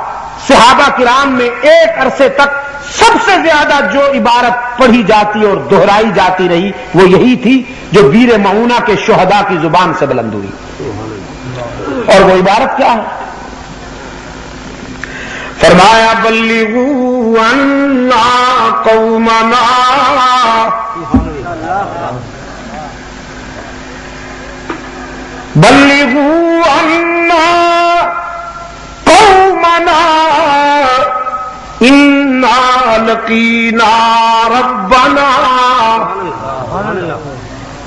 [SPEAKER 1] صحابہ کرام میں ایک عرصے تک سب سے زیادہ جو عبارت پڑھی جاتی اور دہرائی جاتی رہی وہ یہی تھی جو بیر معونہ کے شہداء کی زبان سے بلند ہوئی. اور وہ عبارت کیا ہے؟ فرمایا بلغوا عنا قومنا, بلغوا عنا قومنا انا لقینا ربنا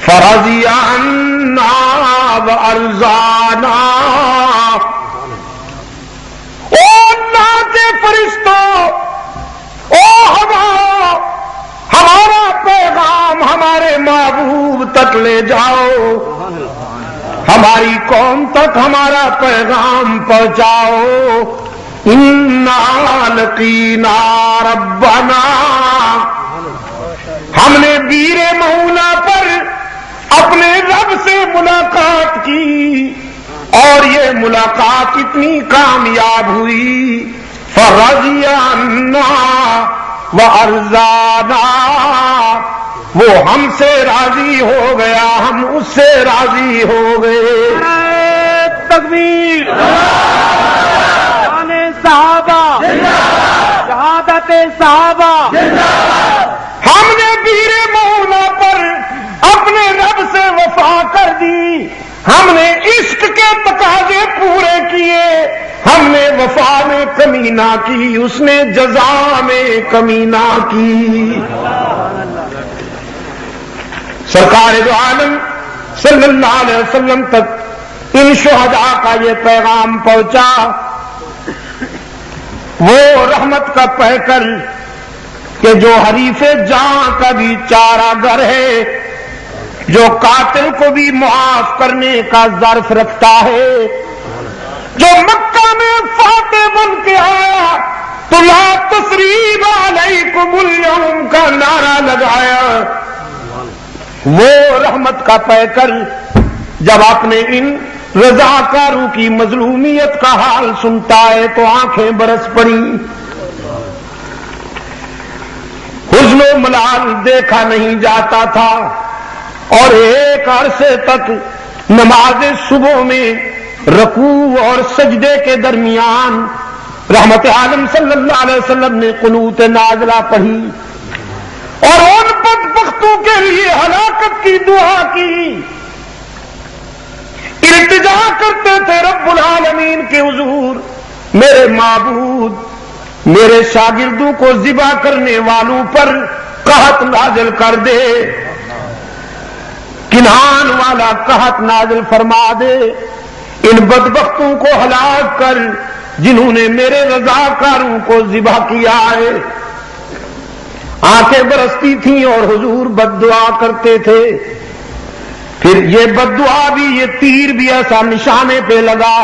[SPEAKER 1] فرضی عنا وارضانا. او اللہ کے فرشتوں, او ہمارا پیغام ہمارے محبوب تک لے جاؤ, ہماری قوم تک ہمارا پیغام پہنچاؤ. انا لقینا ربنا, ہم نے بیر معونہ پر اپنے رب سے ملاقات کی اور یہ ملاقات اتنی کامیاب ہوئی. فرضی عنا وارضانا, وہ ہم سے راضی ہو گیا, ہم اس سے راضی ہو گئے. تکبیر, صحابہ, شہادت صحابہ. ہم نے بیر معونہ پر اپنے رب سے وفا کر دی ہم نے عشق کے تقاضے پورے کیے، ہم نے وفا میں کمی نہ کی، اس نے جزا میں کمی نہ کی۔ سرکار دو عالم صلی اللہ علیہ وسلم تک ان شہداء کا یہ پیغام پہنچا، وہ رحمت کا پیکر کہ جو حریف جاں کا بھی چارہ گر ہے، جو قاتل کو بھی معاف کرنے کا ظرف رکھتا ہے، جو مکہ میں فاتح بن کے آیا تو لا تثریب علیکم اليوم کا نعرہ لگایا، وہ رحمت کا پیکر جب اپنے ان رضاکاروں کی مظلومیت کا حال سنتا ہے تو آنکھیں برس پڑی۔ حزن و ملال دیکھا نہیں جاتا تھا، اور ایک عرصے تک نماز صبح میں رکوع اور سجدے کے درمیان رحمت عالم صلی اللہ علیہ وسلم نے قنوت نازلہ پڑھی اور ان بدبختوں کے لیے ہلاکت کی دعا کی، التجا کرتے تھے رب العالمین کے حضور، میرے معبود میرے شاگردوں کو ذبح کرنے والوں پر قحط نازل کر دے، کنعان والا قحط نازل فرما دے، ان بدبختوں کو ہلاک کر جنہوں نے میرے رضاکاروں کو ذبح کیا ہے۔ آنکھیں برستی تھیں اور حضور بد دعا کرتے تھے، پھر یہ بد دعا بھی، یہ تیر بھی ایسا نشانے پہ لگا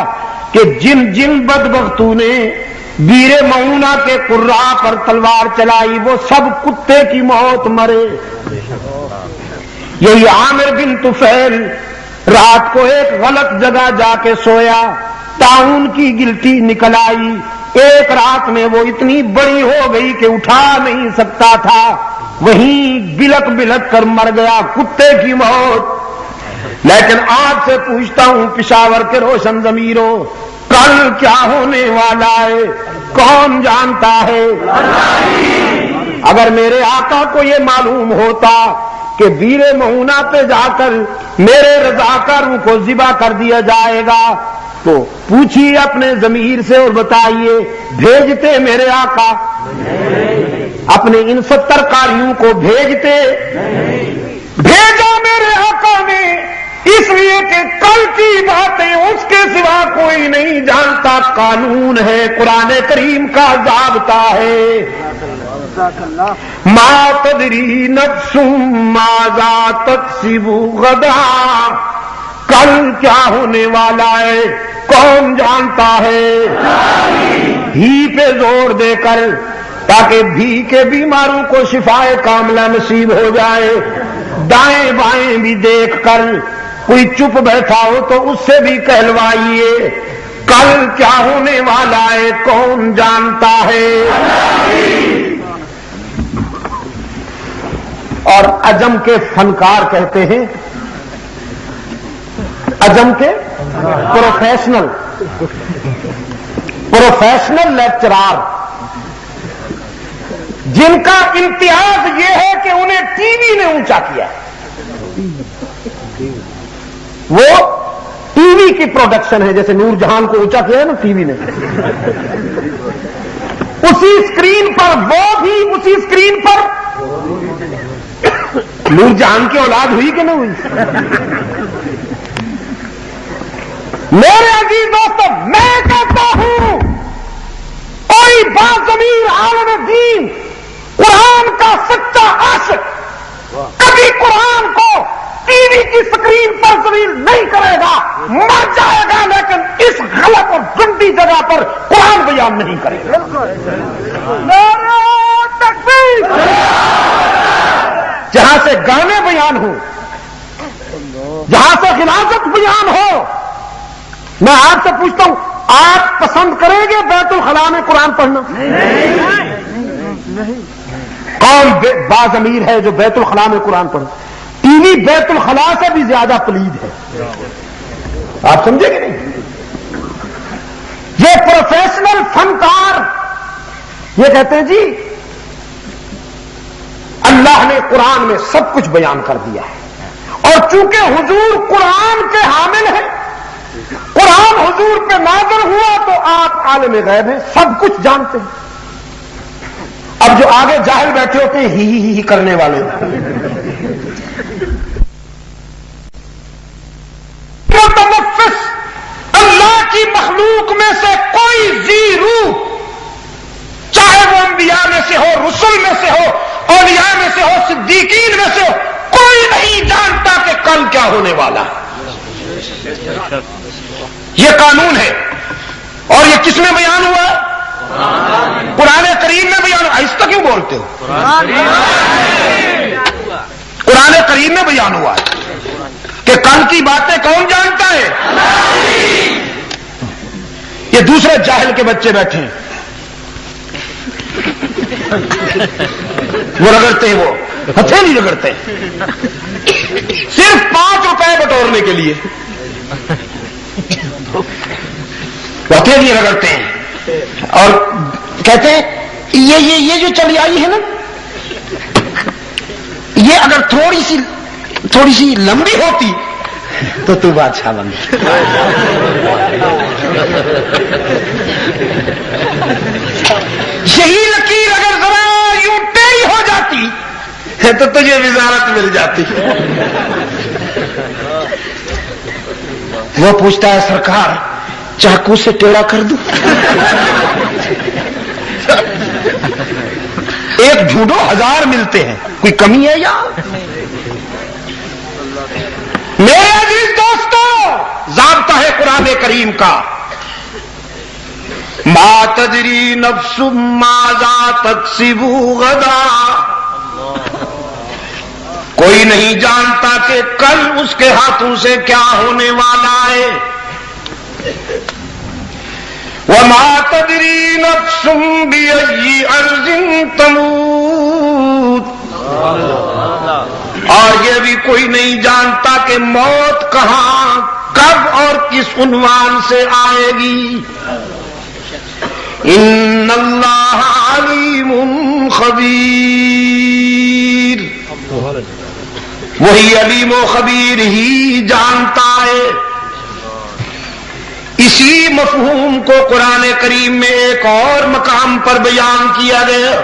[SPEAKER 1] کہ جن جن بدبختوں نے بیر معونہ کے قرا پر تلوار چلائی وہ سب کتے کی موت مرے۔ یہی عامر بن طفیل رات کو ایک غلط جگہ جا کے سویا، طاعون کی گلٹی نکل آئی، ایک رات میں وہ اتنی بڑی ہو گئی کہ اٹھا نہیں سکتا تھا، وہیں بلک بلک کر مر گیا، کتے کی موت۔ لیکن آج سے پوچھتا ہوں پشاور کے روشن ضمیروں، کل کیا ہونے والا ہے کون جانتا ہے؟ اگر میرے آقا کو یہ معلوم ہوتا کہ بیر معونہ پہ جا کر میرے رضاکاروں کو ذبح کر دیا جائے گا تو پوچھیے اپنے ضمیر سے اور بتائیے بھیجتے میرے آقا؟ اپنے ان 70 قاریوں کو بھیجتے؟ بھیجا میرے آقا نے، اس لیے کہ کل کی باتیں اس کے سوا کوئی نہیں جانتا، قانون ہے، قرآن کریم کا ضابطہ ہے، ما تدری نفس ماذا تکسب غدا، کل کیا ہونے والا ہے کون جانتا ہے؟ بھی پہ زور دے کر تاکہ بھی کے بیماروں کو شفائے کاملہ نصیب ہو جائے، دائیں بائیں بھی دیکھ کر کوئی چپ بیٹھا ہو تو اس سے بھی کہلوائیے کل کیا ہونے والا ہے کون جانتا ہے؟ اور عجم کے فنکار کہتے ہیں، عجم کے پروفیشنل لیکچرار جن کا امتیاز یہ ہے کہ انہیں ٹی وی نے اونچا کیا، وہ ٹی وی کی پروڈکشن ہے، جیسے نور جہان کو اونچا کیا ہے نا ٹی وی نے، اسی اسکرین پر وہ بھی اسی اسکرین پر نور جہان کی اولاد ہوئی کہ نہ ہوئی؟ میرے عزیز دوستو، میں کہتا ہوں کوئی باضمیر عالم دین قرآن کا سچا عاشق کبھی قرآن کو ٹی وی کی سکرین پر ذلیل نہیں کرے گا، مر جائے گا، لیکن اس غلط اور گندی جگہ پر قرآن بیان نہیں کرے گا۔ نعرہ تکبیر! جہاں سے گانے بیان ہو، جہاں سے غلاظت بیان ہو، میں آپ سے پوچھتا ہوں آپ پسند کریں گے بیت الخلاء میں قرآن پڑھنا؟ کون باضمیر ہے جو بیت الخلاء میں قرآن پڑھے؟ ٹی وی بیت الخلاء سے بھی زیادہ پلید ہے، آپ سمجھے گے نہیں؟ یہ پروفیشنل فنکار یہ کہتے ہیں جی اللہ نے قرآن میں سب کچھ بیان کر دیا ہے، اور چونکہ حضور قرآن کے حامل ہیں، قرآن حضور پہ نازل ہوا تو آپ عالم غیب ہیں، سب کچھ جانتے ہیں۔ اب جو آگے جاہل بیٹھے ہوتے ہیں ہی کرنے والے، متنفس اللہ کی مخلوق میں سے کوئی ذی روح، چاہے وہ انبیاء میں سے ہو، رسل میں سے ہو، اولیاء میں سے ہو، صدیقین میں سے ہو، کوئی نہیں جانتا کہ کل کیا ہونے والا ہے۔ یہ قانون ہے، اور یہ کس میں بیان ہوا؟ قرآن کریم میں بیان ہوا۔ آہستہ کیوں بولتے ہو؟ قرآن کریم میں بیان ہوا کہ کل کی باتیں کون جانتا ہے؟ یہ دوسرے جاہل کے بچے بیٹھے ہیں، وہ رگڑتے ہیں، وہ ہتھیلی رگڑتے ہیں صرف 5 روپے بٹورنے کے لیے، وہ ہتھیلی رگڑتے ہیں اور کہتے ہیں یہ جو چلی آئی ہے نا، یہ اگر تھوڑی سی لمبی ہوتی تو تو بادشاہ بن گیا۔ یہی لکیر اگر ذرا یوں ٹیڑھی ہو جاتی تو تجھے وزارت مل جاتی۔ وہ پوچھتا ہے سرکار چاقو سے ٹیڑھا کر دوں؟ ایک ڈھونڈو 1000 ملتے ہیں، کوئی کمی ہے یا؟ میرے عزیز دوستو، ضابطہ ہے قرآن کریم کا، ما تدری نفس ماذا تکسب غدا، کوئی نہیں جانتا کہ کل اس کے ہاتھوں سے کیا ہونے والا ہے۔ وما تدری نفس بأي أرض تموت، اور یہ بھی کوئی نہیں جانتا کہ موت کہاں، کب اور کس عنوان سے آئے گی۔ ان اللہ علیم خبیر، وہی علیم و خبیر ہی جانتا ہے۔ اسی مفہوم کو قرآن کریم میں ایک اور مقام پر بیان کیا گیا،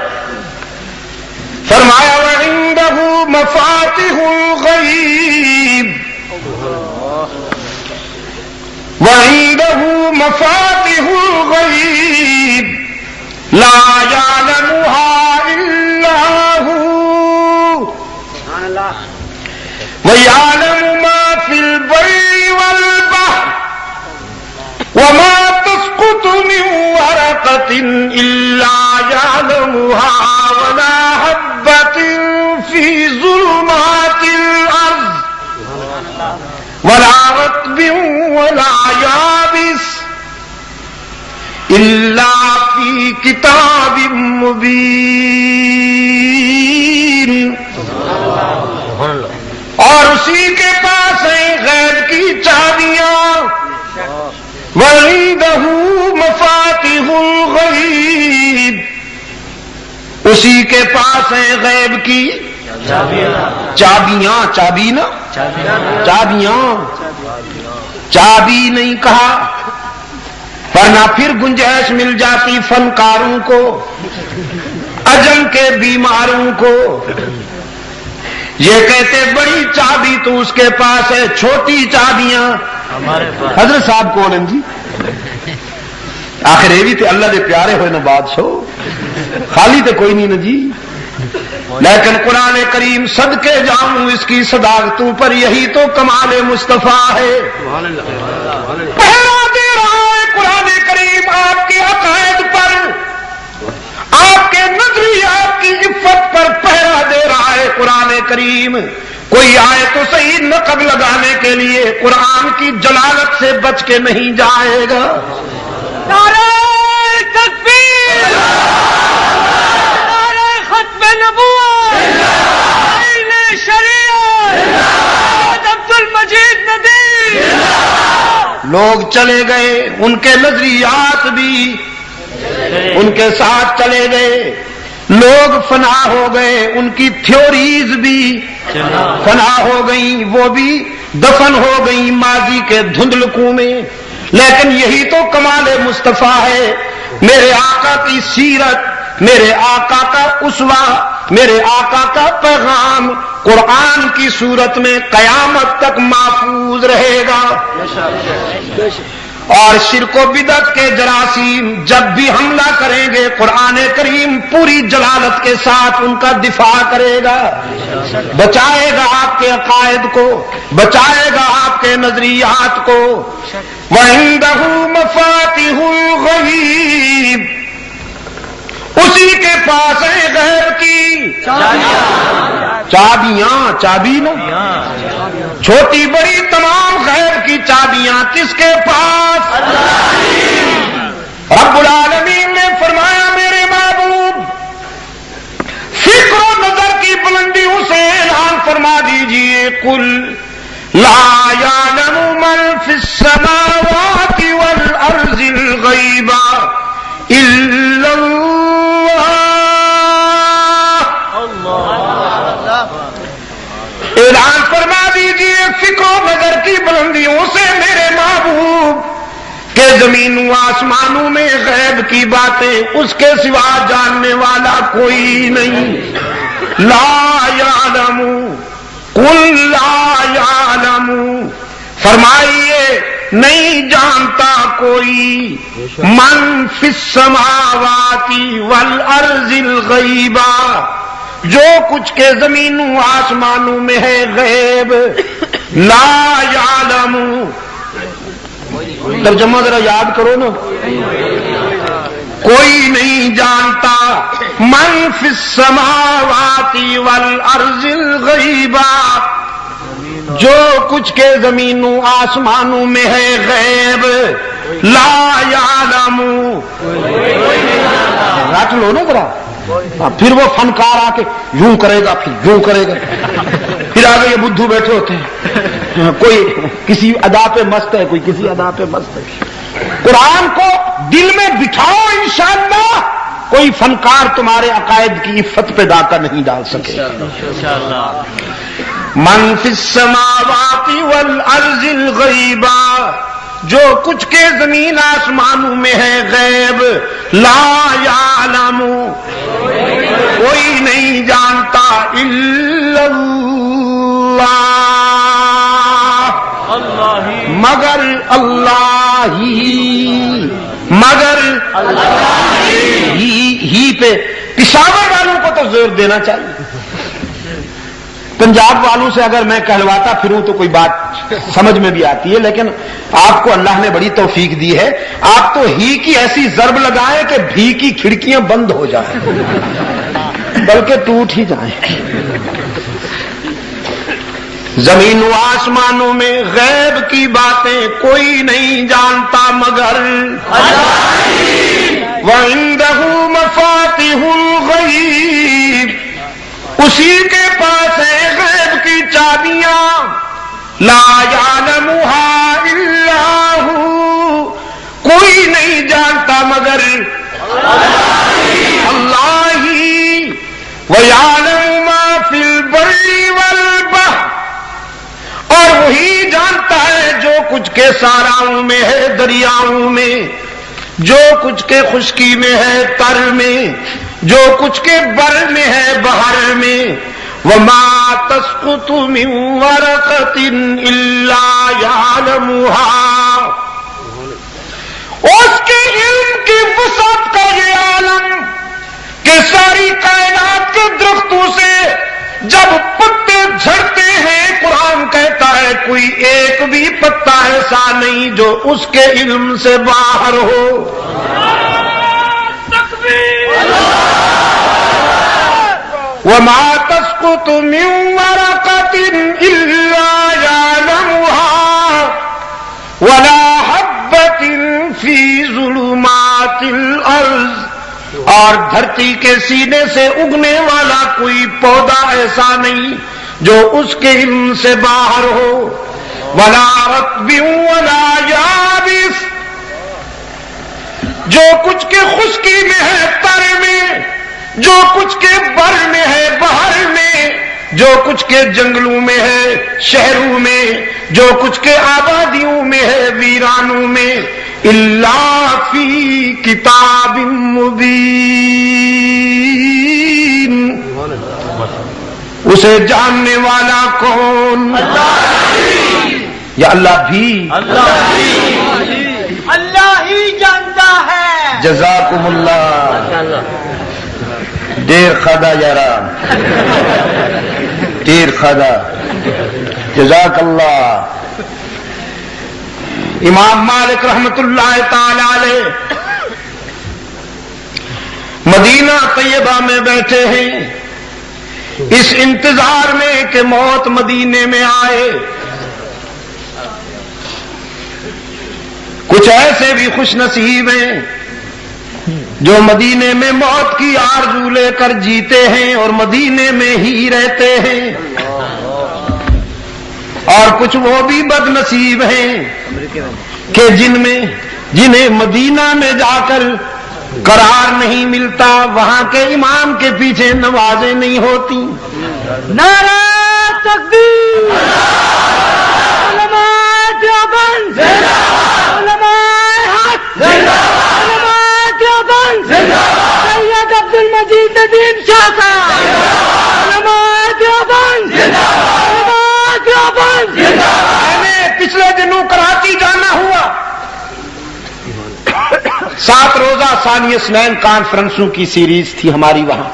[SPEAKER 1] فرمایا وَعِندَهُ مَفَاتِحُ الْغَيْبِ، وَعِندَهُ مَفَاتِحُ الْغَيْبِ لَا يَعْلَمُهَا إِلَّا هُوَ وَيَعْلَمُ مَا فِي الْبَرِّ وَالْبَحْرِ وَمَا تَسْقُطُ مِنْ وَرَقَةٍ إِلَّا يَعْلَمُهَا وَلَا حَبَّةٍ فِي ظُلُمَاتِ الْأَرْضِ وَلَا رَطْبٍ وَلَا يَابِسٍ إِلَّا فِي كِتَابٍ مُبِينٍ۔ اور اسی کے پاس ہیں غیب کی چابیاں، وَعِندَهُ مَفَاتِحُ الْغَيْبِ، اسی کے پاس ہیں غیب کی چابیاں، چابی نا، چابیاں، چابی نہیں کہا ورنہ پھر گنجائش مل جاتی فنکاروں کو، عجم کے بیماروں کو۔ یہ کہتے بڑی چابی تو اس کے پاس ہے، چھوٹی چابیاں حضرت صاحب کون ہیں جی؟ آخر یہ بھی تے اللہ دے پیارے ہوئے نا بادشاہ، خالی تے کوئی نہیں نا جی۔ لیکن قرآن کریم صدقے جاؤں اس کی صداقتوں پر، یہی تو کمال مصطفیٰ ہے۔ پہرا دے رہا ہے قرآن کریم آپ کے عقائد پر، آپ کے نظریات کی عفت پر پہرا دے رہا ہے قرآن کریم۔ کوئی آئے تو صحیح نقب لگانے کے لیے قرآن کی جلالت سے بچ کے نہیں جائے گا۔
[SPEAKER 2] نعرہ تکبیر، نعرہ ختم نبوت، آئین شریعت، عبد المجید ندی۔
[SPEAKER 1] لوگ چلے گئے، ان کے نظریات بھی ان کے ساتھ چلے گئے، لوگ فنا ہو گئے، ان کی تھیوریز بھی فنا ہو گئیں، وہ بھی دفن ہو گئیں ماضی کے دھندلکوں میں۔ لیکن یہی تو کمال مصطفیٰ ہے، میرے آقا کی سیرت، میرے آقا کا اسوہ، میرے آقا کا پیغام قرآن کی صورت میں قیامت تک محفوظ رہے گا۔ اور شرک و بدعت کے جراثیم جب بھی حملہ کریں گے، قرآن کریم پوری جلالت کے ساتھ ان کا دفاع کرے گا، بچائے گا آپ کے عقائد کو، بچائے گا آپ کے نظریات کو۔ وَعِندَهُ مَفَاتِحُ الْغَیْبِ، اسی کے پاس ہے غیب کی چابیاں، چابی نا، چھوٹی بڑی تمام غیب کی چابیاں کس کے پاس؟ رب العالمین نے فرمایا میرے محبوب فکر و نظر کی بلندیوں سے اعلان فرما دیجئے، قل لا يعلم من في السماوات والارض الغیب الا اعلان فرما دیجئے فکر و نظر کی بلندیوں سے میرے محبوب کہ زمین و آسمانوں میں غیب کی باتیں اس کے سوا جاننے والا کوئی نہیں۔ لا یعلم، قل لا یعلم، فرمائیے نہیں جانتا کوئی، من فی السماوات والارض الغیب، جو کچھ کے زمینوں آسمانوں میں ہے غیب، لا یعلم، ترجمہ ذرا یاد کرو نا، کوئی نہیں جانتا، من فی السماوات والارض الغیب، جو کچھ کے زمینوں آسمانوں میں ہے غیب، لا یعلم، رٹ لو نا ذرا، پھر وہ فنکار آ کے یوں کرے گا، پھر یوں کرے گا، پھر آگے یہ بدھو بیٹھے ہوتے ہیں، کوئی کسی ادا پہ مست ہے، کوئی کسی ادا پہ مست ہے۔ قرآن کو دل میں بٹھاؤ، انشاءاللہ کوئی فنکار تمہارے عقائد کی عفت پہ ڈاکہ نہیں ڈال سکے۔ من فی السماوات والارض الغیب، جو کچھ کے زمین آسمانوں میں ہے غیب، لا یعلم، کوئی نہیں جانتا، الا اللہ، مگر اللہ ہی، مگر ہی پہ پشاور والوں کو تو زور دینا چاہیے۔ پنجاب والوں سے اگر میں کہلواتا پھروں تو کوئی بات سمجھ میں بھی آتی ہے، لیکن آپ کو اللہ نے بڑی توفیق دی ہے، آپ تو ہی کی ایسی ضرب لگائیں کہ بھی کی کھڑکیاں بند ہو جائیں، بلکہ ٹوٹ ہی جائیں۔ زمین و آسمانوں میں غیب کی باتیں کوئی نہیں جانتا مگر وَعِندَهُ مَفَاتِحُ الْغَیْبِ، اسی کے پاس ہے غیب کی چابیاں، لا یعلمها الا ہو، کوئی نہیں جانتا مگر اللہ ہی، وَيَعْلَمُ مَا فِي الْبَرِّ وَالْبَحْرِ، اور وہی جانتا ہے جو کچھ کے صحراؤں میں ہے، دریاؤں میں، جو کچھ کے خشکی میں ہے، تر میں، جو کچھ کے بر میں ہے، بحر میں۔ وَمَا تَسْقُطُ مِن وَرَقَةٍ إِلَّا يَعْلَمُهَا، اس کے علم کی وسعت کا یہ عالم کہ ساری کائنات کے درختوں سے جب پتے جھڑتے ہیں، قرآن کہتا ہے کوئی ایک بھی پتا ایسا نہیں جو اس کے علم سے باہر ہو۔ وَمَا تَسْقُطُ مِن وَرَقَةٍ إِلَّا يَعْلَمُهَا وَلَا حَبَّةٍ فِي ظُلُمَاتِ الْأَرْضِ، اور دھرتی کے سینے سے اگنے والا کوئی پودا ایسا نہیں جو اس کے علم سے باہر ہو۔ وَلَا رَطْبٍ وَلَا يَابِسٍ، جو کچھ کے خشکی میں ہے، تر میں، جو کچھ کے بر میں ہے بہر میں، جو کچھ کے جنگلوں میں ہے شہروں میں، جو کچھ کے آبادیوں میں ہے ویرانوں میں، الا فی کتاب مبین، اسے جاننے والا کون؟ یا اللہ بھی
[SPEAKER 2] اللہ ہی جانتا ہے۔
[SPEAKER 1] جزاکم اللہ، دیر خدا یارا، دیر خدا، جزاک اللہ۔ امام مالک رحمت اللہ تعالی علیہ مدینہ طیبہ میں بیٹھے ہیں، اس انتظار میں کہ موت مدینے میں آئے۔ کچھ ایسے بھی خوش نصیب ہیں جو مدینے میں موت کی آرزو لے کر جیتے ہیں اور مدینے میں ہی رہتے ہیں، اور کچھ وہ بھی بد نصیب ہیں کہ جنہیں مدینہ میں جا کر قرار نہیں ملتا، وہاں کے امام کے پیچھے نمازیں نہیں ہوتی۔
[SPEAKER 2] نعرہ تکبیر، علماء دیوبند، علماء حق، علماء دیوبند، سید عبد المجید ندیم شاہ صاحب، علماء دیوبند، علماء دیوبند۔
[SPEAKER 1] میں پچھلے دنوں کراچی جانا ہوا، 7 روزہ ثانی اثنین کانفرنسوں کی سیریز تھی ہماری وہاں۔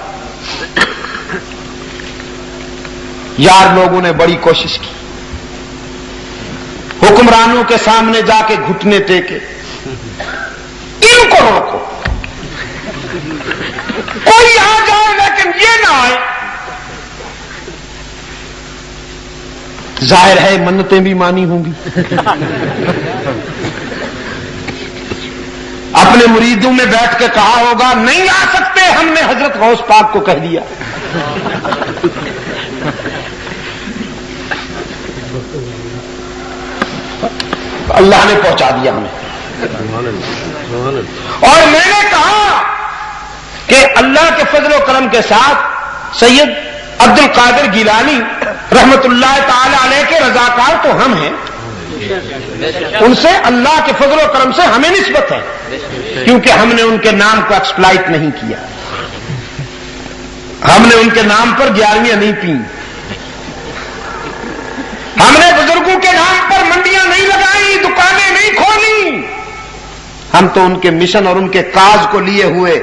[SPEAKER 1] یار لوگوں نے بڑی کوشش کی، حکمرانوں کے سامنے جا کے گھٹنے ٹیکے، ان کو روکو، کوئی آ جائے لیکن یہ نہ آئے۔ ظاہر ہے منتیں بھی مانی ہوں گی، اپنے مریدوں میں بیٹھ کے کہا ہوگا نہیں آ سکتے، ہم نے حضرت غوث پاک کو کہہ دیا۔ اللہ نے پہنچا دیا ہمیں، اور میں نے کہا کہ اللہ کے فضل و کرم کے ساتھ سید عبد القادر گیلانی رحمت اللہ تعالی علیہ کے رضاکار تو ہم ہیں، ان سے اللہ کے فضل و کرم سے ہمیں نسبت ہے، کیونکہ ہم نے ان کے نام کو ایکسپلائٹ نہیں کیا، ہم نے ان کے نام پر 11ویں نہیں پی، ہم نے بزرگوں کے نام پر منڈیاں نہیں لگائی، دکانیں نہیں کھولی، ہم تو ان کے مشن اور ان کے کاج کو لیے ہوئے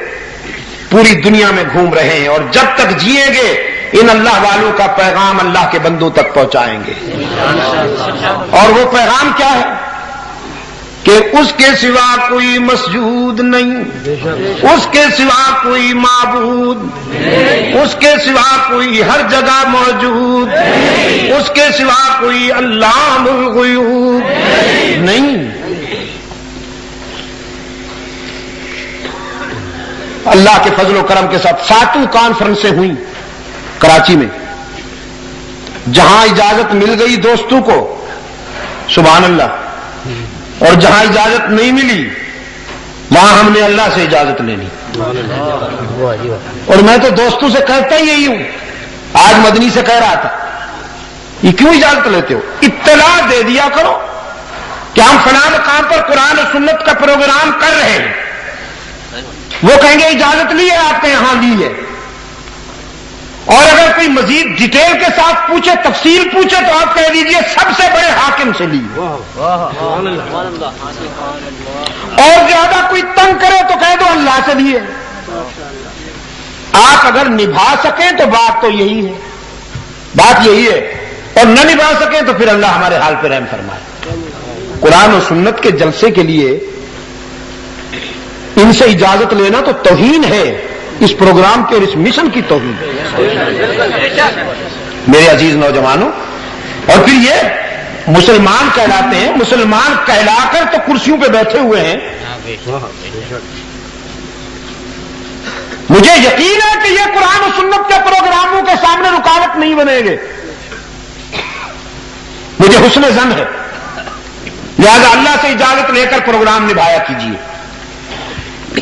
[SPEAKER 1] پوری دنیا میں گھوم رہے ہیں، اور جب تک جیئیں گے ان اللہ والوں کا پیغام اللہ کے بندوں تک پہنچائیں گے۔ اور وہ پیغام کیا ہے کہ اس کے سوا کوئی مسجود نہیں، اس کے سوا کوئی معبود، اس کے سوا کوئی ہر جگہ موجود، اس کے سوا کوئی علام الغیوب نہیں۔ اللہ کے فضل و کرم کے ساتھ 7 کانفرنسیں ہوئیں کراچی میں، جہاں اجازت مل گئی دوستوں کو سبحان اللہ، اور جہاں اجازت نہیں ملی وہاں ہم نے اللہ سے اجازت لینی۔ اور میں تو دوستوں سے کہتا ہی یہی ہوں، آج مدنی سے کہہ رہا تھا یہ کیوں اجازت لیتے ہو؟ اطلاع دے دیا کرو کہ ہم فلاں مقام پر قرآن و سنت کا پروگرام کر رہے ہیں، وہ کہیں گے اجازت لی ہے آپ کے یہاں لی ہے، اور اگر کوئی مزید ڈیٹیل کے ساتھ پوچھے، تفصیل پوچھے تو آپ کہہ دیجئے سب سے بڑے حاکم سے لی، اور زیادہ کوئی تنگ کرے تو کہہ دو اللہ سے لیے۔ آپ اگر نبھا سکیں تو بات تو یہی ہے، بات یہی ہے، اور نہ نبھا سکیں تو پھر اللہ ہمارے حال پہ رحم فرمائے۔ قرآن و سنت کے جلسے کے لیے ان سے اجازت لینا تو توہین ہے، اس پروگرام کی اور اس مشن کی توہین۔ میرے عزیز نوجوانوں، اور پھر یہ مسلمان کہلاتے ہیں، مسلمان کہلا کر تو کرسیوں پہ بیٹھے ہوئے ہیں۔ مجھے یقین ہے کہ یہ قرآن و سنت کے پروگراموں کے سامنے رکاوٹ نہیں بنے گے، مجھے حسن ظن ہے، لہذا اللہ سے اجازت لے کر پروگرام نبھایا کیجیے۔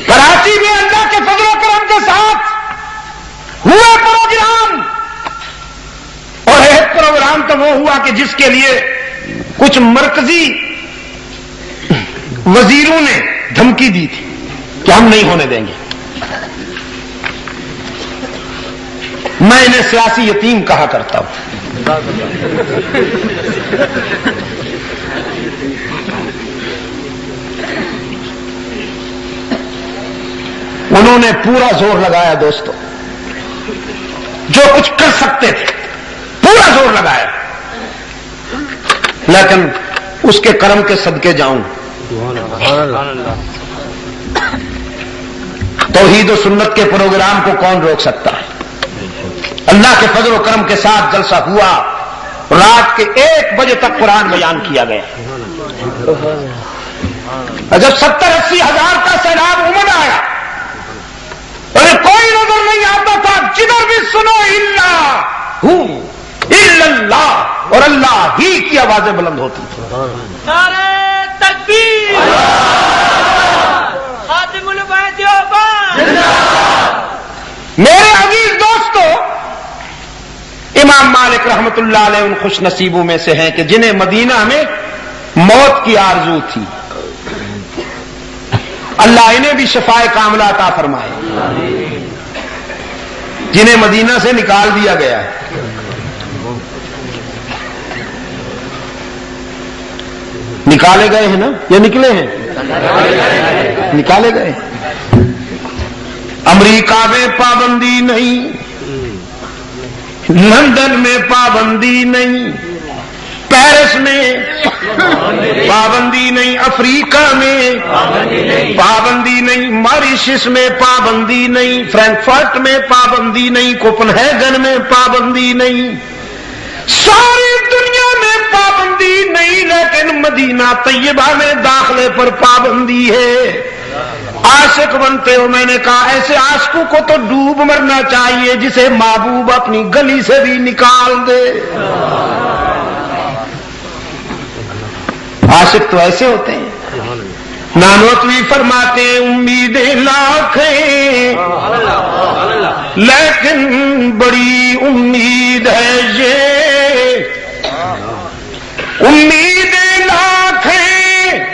[SPEAKER 1] کراچی میں اللہ کے فضل و کرم کے ساتھ ہوئے پروگرام، اور ایک پروگرام تو وہ ہوا کہ جس کے لیے کچھ مرکزی وزیروں نے دھمکی دی تھی کہ ہم نہیں ہونے دیں گے. میں انہیں سیاسی یتیم کہا کرتا ہوں. انہوں نے پورا زور لگایا دوستو، جو کچھ کر سکتے تھے پورا زور لگایا، لیکن اس کے کرم کے صدقے جاؤں، توحید و سنت کے پروگرام کو کون روک سکتا ہے؟ اللہ کے فضل و کرم کے ساتھ جلسہ ہوا، رات کے 1 بجے تک قرآن بیان کیا گیا. جب 70-80 ہزار کا سیلاب امڑ آیا اور کوئی نظر نہیں آتا تھا، جدھر بھی سنو الا اللہ، اور اللہ ہی کی آوازیں بلند ہوتی.
[SPEAKER 2] نعرہ تکبیر، خاتم الانبیاء دیوبند.
[SPEAKER 1] میرے عزیز دوستو، امام مالک رحمت اللہ علیہ ان خوش نصیبوں میں سے ہیں کہ جنہیں مدینہ میں موت کی آرزو تھی. اللہ انہیں بھی شفائے کاملہ عطا فرمائے. جنہیں مدینہ سے نکال دیا گیا ہے. نکالے گئے ہیں نا یا نکلے ہیں؟ نکالے گئے. امریکہ میں پابندی نہیں، لندن میں پابندی نہیں، پیرس میں پابندی نہیں، افریقہ میں پابندی نہیں، ماریشس میں پابندی نہیں، فرینکفرٹ میں پابندی نہیں، کوپن ہیگن میں پابندی نہیں، ساری دنیا میں پابندی نہیں، لیکن مدینہ طیبہ میں داخلے پر پابندی ہے. عاشق بنتے ہو، میں نے کہا ایسے عاشقوں کو تو ڈوب مرنا چاہیے جسے محبوب اپنی گلی سے بھی نکال دے. عاشق تو ایسے ہوتے ہیں. نانوتوی فرماتے ہیں امیدیں لاکھ ہیں لیکن بڑی امید ہے یہ، امیدیں لاکھ ہیں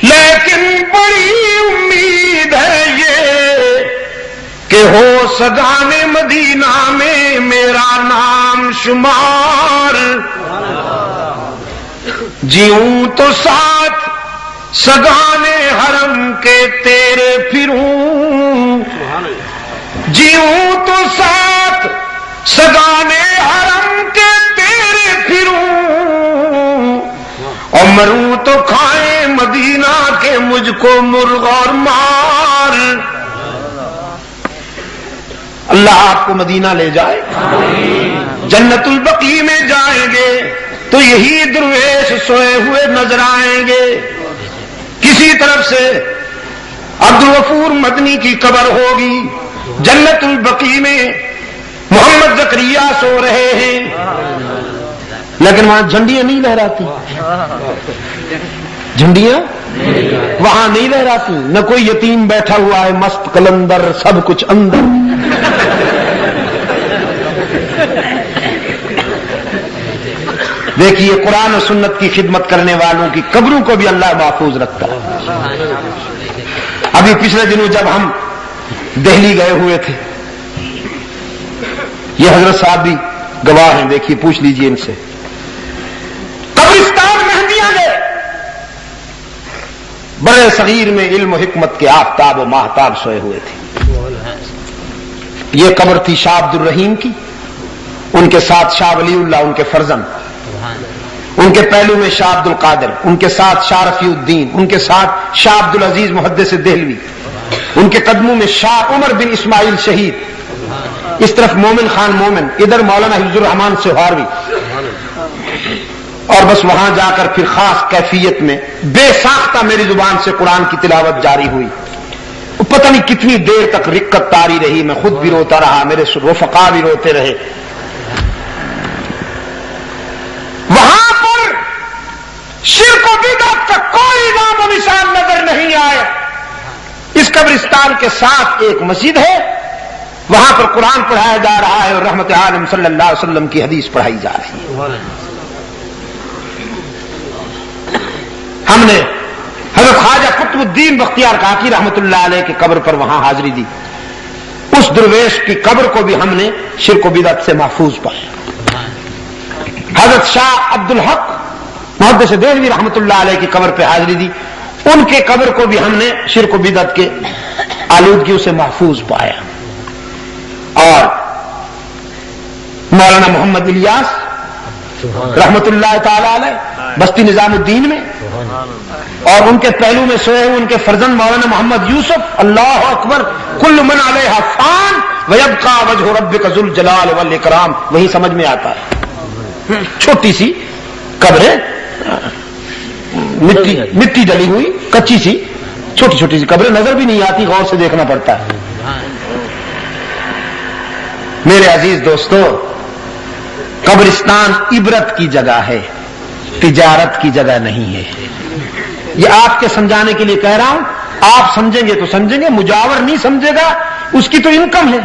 [SPEAKER 1] لیکن بڑی امید ہے یہ کہ ہو سگان مدینہ میں میرا نام شمار. جیوں تو ساتھ سگانے حرم کے تیرے پھروں، جیوں تو ساتھ سگانے حرم کے تیرے پھروں، اور مروں تو کھائیں مدینہ کے مجھ کو مرغ اور مار. اللہ آپ کو مدینہ لے جائے. جنت البقیع میں جائیں گے تو یہی درویش سوئے ہوئے نظر آئیں گے. کسی طرف سے عبدالغفور مدنی کی قبر ہوگی، جنت البقیع میں محمد زکریا سو رہے ہیں، لیکن وہاں جھنڈیاں نہیں لہراتی. جھنڈیاں وہاں نہیں لہراتی، نہ کوئی یتیم بیٹھا ہوا ہے مست کلندر، سب کچھ اندر. دیکھیے قرآن و سنت کی خدمت کرنے والوں کی قبروں کو بھی اللہ محفوظ رکھتا ہے. ابھی پچھلے دنوں جب ہم دہلی گئے ہوئے تھے، یہ حضرت صاحب بھی گواہ ہیں، دیکھیے پوچھ لیجئے ان سے. قبرستان مہندیاں گئے، بڑے صغیر میں علم و حکمت کے آفتاب و ماہتاب سوئے ہوئے تھے. یہ قبر تھی شاہ عبد الرحیم کی، ان کے ساتھ شاہ ولی اللہ ان کے فرزند، ان کے پہلو میں شاہ عبد القادر، ان کے ساتھ شاہ رفیع الدین، ان کے ساتھ شاہ عبد العزیز محدث دہلوی، ان کے قدموں میں شاہ عمر بن اسماعیل شہید، اس طرف مومن خان مومن، ادھر مولانا حفظ الرحمان سہاروی. اور بس وہاں جا کر پھر خاص کیفیت میں بے ساختہ میری زبان سے قرآن کی تلاوت جاری ہوئی. پتہ نہیں کتنی دیر تک رکت تاری رہی، میں خود بھی روتا رہا، میرے رفقا بھی روتے رہے. وہاں پر شرک و بدعت کا کوئی نام و نشان نظر نہیں آیا. اس قبرستان کے ساتھ ایک مسجد ہے وہاں پر قرآن پڑھایا جا رہا ہے اور رحمت عالم صلی اللہ علیہ وسلم کی حدیث پڑھائی جا رہی ہے. ہم نے حضرت خواجہ قطب الدین بختیار کاکی رحمت اللہ علیہ کی قبر پر وہاں حاضری دی. اس درویش کی قبر کو بھی ہم نے شرک و بدعت سے محفوظ پایا. حضرت شاہ عبد الحق محدث دہلوی رحمت اللہ علیہ کی قبر پہ حاضری دی. ان کے قبر کو بھی ہم نے شرک و بدعت کے آلودگیوں سے محفوظ پایا. اور مولانا محمد الیاس رحمت اللہ تعالی علیہ بستی نظام الدین میں اور ان کے پہلو میں سوئے ہوئے ان کے فرزند مولانا محمد یوسف، اللہ اکبر، کل من علیہا فان ویبقى وجہ ربک ذو الجلال والاکرام، وہی سمجھ میں آتا ہے. چھوٹی سی قبریں، مٹی ڈلی ہوئی کچی سی چھوٹی چھوٹی سی قبریں، نظر بھی نہیں آتی، غور سے دیکھنا پڑتا ہے. میرے عزیز دوستو، قبرستان عبرت کی جگہ ہے، تجارت کی جگہ نہیں ہے. یہ آپ کے سمجھانے کے لیے کہہ رہا ہوں. آپ سمجھیں گے تو سمجھیں گے، مجاور نہیں سمجھے گا اس کی تو انکم ہے.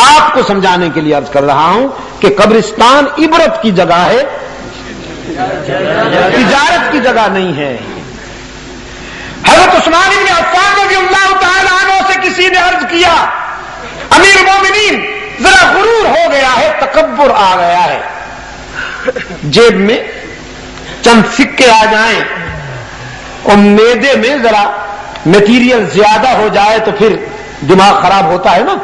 [SPEAKER 1] آپ کو سمجھانے کے لیے عرض کر رہا ہوں کہ قبرستان عبرت کی جگہ ہے، تجارت کی جگہ نہیں ہے. حضرت عثمان بن عفان رضی اللہ تعالی عنہ سے کسی نے عرض کیا، امیر مومنین ذرا غرور ہو گیا ہے، تکبر آ گیا ہے، جیب میں چند سکے آ جائیں اور معدے میں ذرا میٹیریل زیادہ ہو جائے تو پھر دماغ خراب ہوتا ہے نا.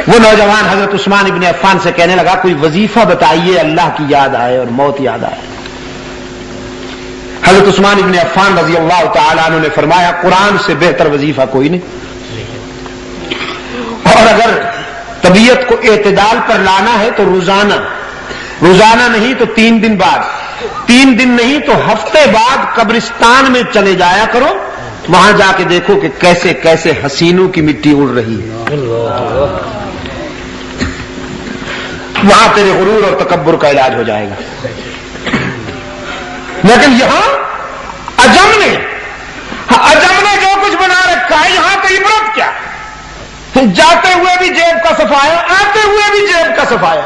[SPEAKER 1] وہ نوجوان حضرت عثمان ابن عفان سے کہنے لگا کوئی وظیفہ بتائیے اللہ کی یاد آئے اور موت یاد آئے. حضرت عثمان ابن عفان رضی اللہ تعالیٰ عنہ نے فرمایا قرآن سے بہتر وظیفہ کوئی نہیں، اور اگر طبیعت کو اعتدال پر لانا ہے تو روزانہ نہیں تو 3 دن بعد، 3 دن نہیں تو ہفتے بعد قبرستان میں چلے جایا کرو. وہاں جا کے دیکھو کہ کیسے کیسے حسینوں کی مٹی اڑ رہی ہے. وہاں تیرے غرور اور تکبر کا علاج ہو جائے گا. لیکن یہاں عجم نے جو کچھ بنا رکھا ہے، یہاں تو عبرت کیا، جاتے ہوئے بھی جیب کا صفایا، آتے ہوئے بھی جیب کا صفایا.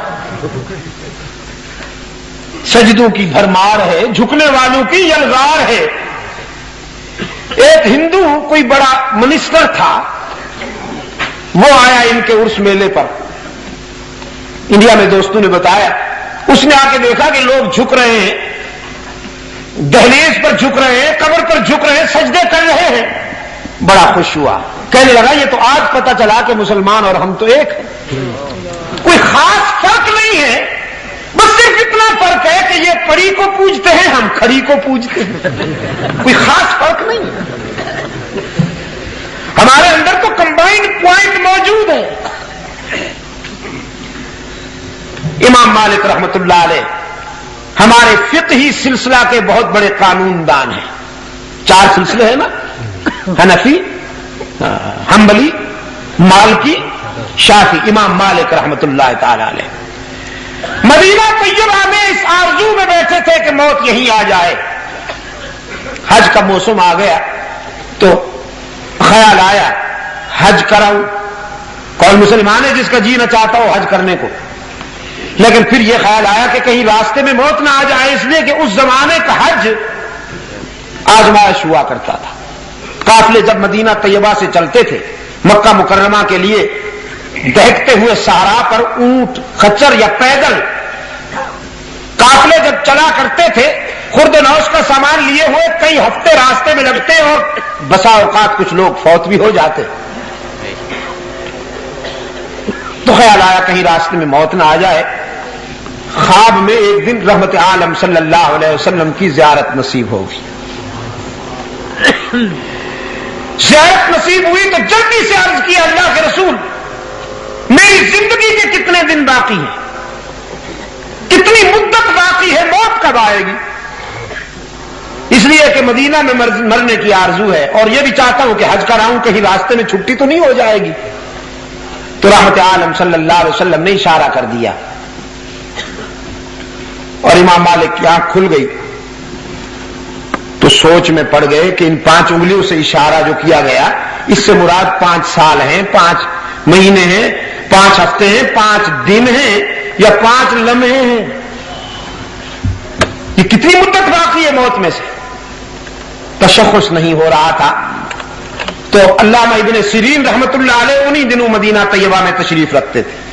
[SPEAKER 1] سجدوں کی بھرمار ہے، جھکنے والوں کی یلغار ہے. ایک ہندو کوئی بڑا منسٹر تھا، وہ آیا ان کے عرس میلے پر، انڈیا میں دوستوں نے بتایا. اس نے آ کے دیکھا کہ لوگ جھک رہے ہیں، دہلیز پر جھک رہے ہیں، قبر پر جھک رہے ہیں، سجدے کر رہے ہیں. بڑا خوش ہوا، کہنے لگا یہ تو آج پتہ چلا کہ مسلمان اور ہم تو ایک ہیں. کوئی خاص فرق نہیں ہے، بس صرف اتنا فرق ہے کہ یہ پڑی کو پوجتے ہیں، ہم کھڑی کو پوجتے ہیں. کوئی خاص فرق نہیں ہے، ہمارے اندر تو کمبائنڈ پوائنٹ موجود ہے. امام مالک رحمت اللہ علیہ ہمارے فقہی سلسلہ کے بہت بڑے قانون دان ہیں. 4 سلسلے ہیں نا، حنفی، حنبلی، مالکی، شافعی. امام مالک رحمت اللہ تعالی علیہ مدینہ طیبہ میں اس آرزو میں بیٹھے تھے کہ موت یہیں آ جائے. حج کا موسم آ گیا تو خیال آیا حج کراؤں. کون مسلمان ہے جس کا جی نہ چاہتا ہو حج کرنے کو؟ لیکن پھر یہ خیال آیا کہ کہیں راستے میں موت نہ آ جائے، اس لیے کہ اس زمانے کا حج آزمائش ہوا کرتا تھا. قافلے جب مدینہ طیبہ سے چلتے تھے مکہ مکرمہ کے لیے، دہکتے ہوئے صحرا پر اونٹ، خچر یا پیدل قافلے جب چلا کرتے تھے، خرد و نوش کا سامان لیے ہوئے کئی ہفتے راستے میں لگتے اور بسا اوقات کچھ لوگ فوت بھی ہو جاتے. تو خیال آیا کہیں راستے میں موت نہ آ جائے. خواب میں ایک دن رحمت عالم صلی اللہ علیہ وسلم کی زیارت نصیب ہوگی. زیارت نصیب ہوئی تو جلدی سے عرض کیا اللہ کے رسول میری زندگی کے کتنے دن باقی ہیں، کتنی مدت باقی ہے، موت کب آئے گی؟ اس لیے کہ مدینہ میں مرنے کی آرزو ہے اور یہ بھی چاہتا ہوں کہ حج کراؤں، کہیں راستے میں چھٹی تو نہیں ہو جائے گی. تو رحمت عالم صلی اللہ علیہ وسلم نے اشارہ کر دیا اور امام مالک کی آنکھ کھل گئی. تو سوچ میں پڑ گئے کہ ان 5 انگلیوں سے اشارہ جو کیا گیا اس سے مراد 5 سال ہیں، 5 مہینے ہیں، 5 ہفتے ہیں، 5 دن ہیں یا 5 لمحے ہیں؟ یہ کتنی مدت باقی ہے موت میں سے؟ تشخص نہیں ہو رہا تھا۔ تو علامہ ابن سیرین رحمت اللہ علیہ انہی دنوں مدینہ طیبہ میں تشریف رکھتے تھے۔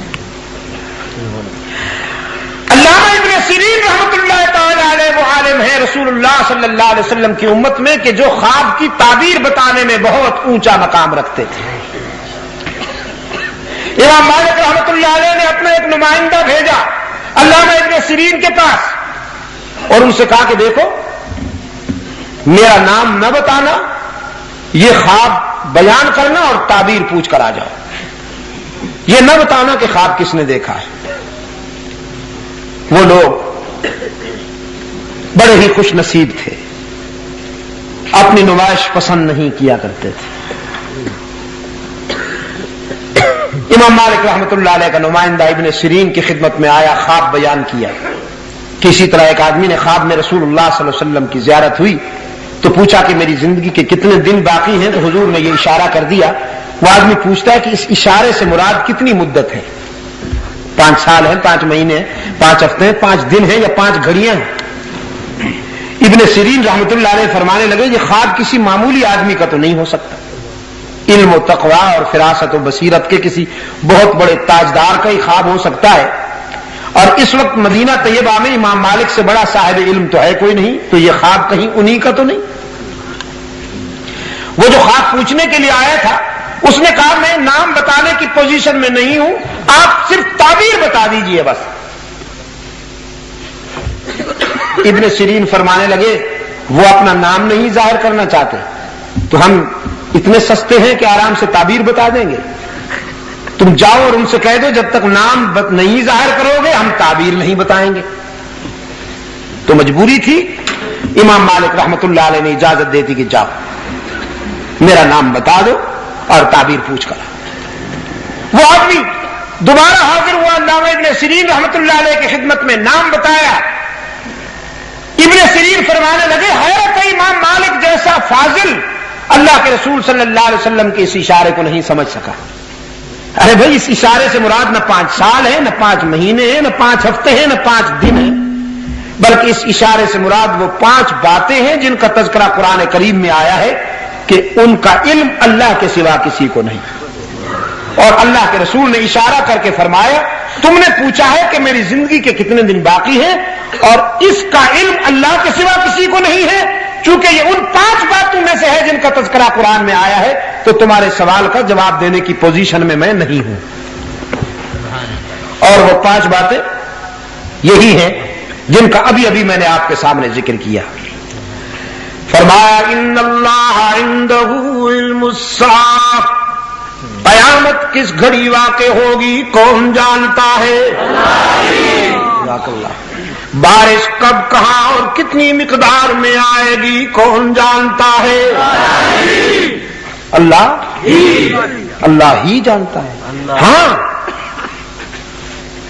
[SPEAKER 1] علامہ ابن سیرین رحمت اللہ تعالی علیہ وہ عالم ہے رسول اللہ صلی اللہ علیہ وسلم کی امت میں کہ جو خواب کی تعبیر بتانے میں بہت اونچا مقام رکھتے تھے۔ امام مالک رحمت اللہ علیہ نے اپنا ایک نمائندہ بھیجا علامہ ابن سیرین کے پاس اور ان سے کہا کہ دیکھو میرا نام نہ بتانا، یہ خواب بیان کرنا اور تعبیر پوچھ کر آ جاؤ، یہ نہ بتانا کہ خواب کس نے دیکھا ہے۔ وہ لوگ بڑے ہی خوش نصیب تھے، اپنی نمائش پسند نہیں کیا کرتے تھے۔ امام مالک رحمت اللہ علیہ کا نمائندہ ابن سیرین کی خدمت میں آیا، خواب بیان کیا۔ کسی طرح ایک آدمی نے خواب میں رسول اللہ صلی اللہ علیہ وسلم کی زیارت ہوئی تو پوچھا کہ میری زندگی کے کتنے دن باقی ہیں؟ تو حضور نے یہ اشارہ کر دیا۔ وہ آدمی پوچھتا ہے کہ اس اشارے سے مراد کتنی مدت ہے؟ 5 سال ہیں، 5 مہینے ہیں، 5 ہفتے ہیں، 5 دن ہیں یا 5 گھڑیاں ہیں؟ ابن سیرین رحمت اللہ علیہ فرمانے لگے یہ خواب کسی معمولی آدمی کا تو نہیں ہو سکتا، علم و تقوی اور فراست و بصیرت کے کسی بہت بڑے تاجدار کا ہی خواب ہو سکتا ہے، اور اس وقت مدینہ طیبہ میں امام مالک سے بڑا صاحب علم تو ہے کوئی نہیں، تو یہ خواب کہیں انہی کا تو نہیں؟ وہ جو خواب پوچھنے کے لیے آیا تھا اس نے کہا میں نام بتانے کی پوزیشن میں نہیں ہوں، آپ صرف تعبیر بتا دیجئے بس۔ ابن سیرین فرمانے لگے وہ اپنا نام نہیں ظاہر کرنا چاہتے تو ہم اتنے سستے ہیں کہ آرام سے تعبیر بتا دیں گے، تم جاؤ اور ان سے کہہ دو جب تک نام نہیں ظاہر کرو گے ہم تعبیر نہیں بتائیں گے۔ تو مجبوری تھی، امام مالک رحمت اللہ علیہ نے اجازت دے دی کہ جاؤ میرا نام بتا دو اور تعبیر پوچھ کر۔ وہ آدمی دوبارہ حاضر ہوا علامہ ابن سیرین رحمت اللہ علیہ کی خدمت میں، نام بتایا۔ ابن سیرین فرمانے لگے حیرت ہے امام مالک جیسا فاضل اللہ کے رسول صلی اللہ علیہ وسلم کے اس اشارے کو نہیں سمجھ سکا۔ ارے بھائی اس اشارے سے مراد نہ 5 سال ہے، نہ 5 مہینے ہیں، نہ 5 ہفتے ہیں، نہ 5 دن ہیں، بلکہ اس اشارے سے مراد وہ 5 باتیں ہیں جن کا تذکرہ قرآن کریم میں آیا ہے کہ ان کا علم اللہ کے سوا کسی کو نہیں، اور اللہ کے رسول نے اشارہ کر کے فرمایا تم نے پوچھا ہے کہ میری زندگی کے کتنے دن باقی ہیں اور اس کا علم اللہ کے سوا کسی کو نہیں ہے، چونکہ یہ ان 5 باتوں میں سے ہے جن کا تذکرہ قرآن میں آیا ہے تو تمہارے سوال کا جواب دینے کی پوزیشن میں نہیں ہوں۔ اور وہ 5 باتیں یہی ہیں جن کا ابھی ابھی میں نے آپ کے سامنے ذکر کیا۔ فرمایا ان اللہ عندہ علم الساعۃ، قیامت کس گھڑی واقع ہوگی کون جانتا ہے؟ اللہ۔ بارش کب کہاں اور کتنی مقدار میں آئے گی کون جانتا ہے؟ اللہ ہی جانتا ہے۔ ہاں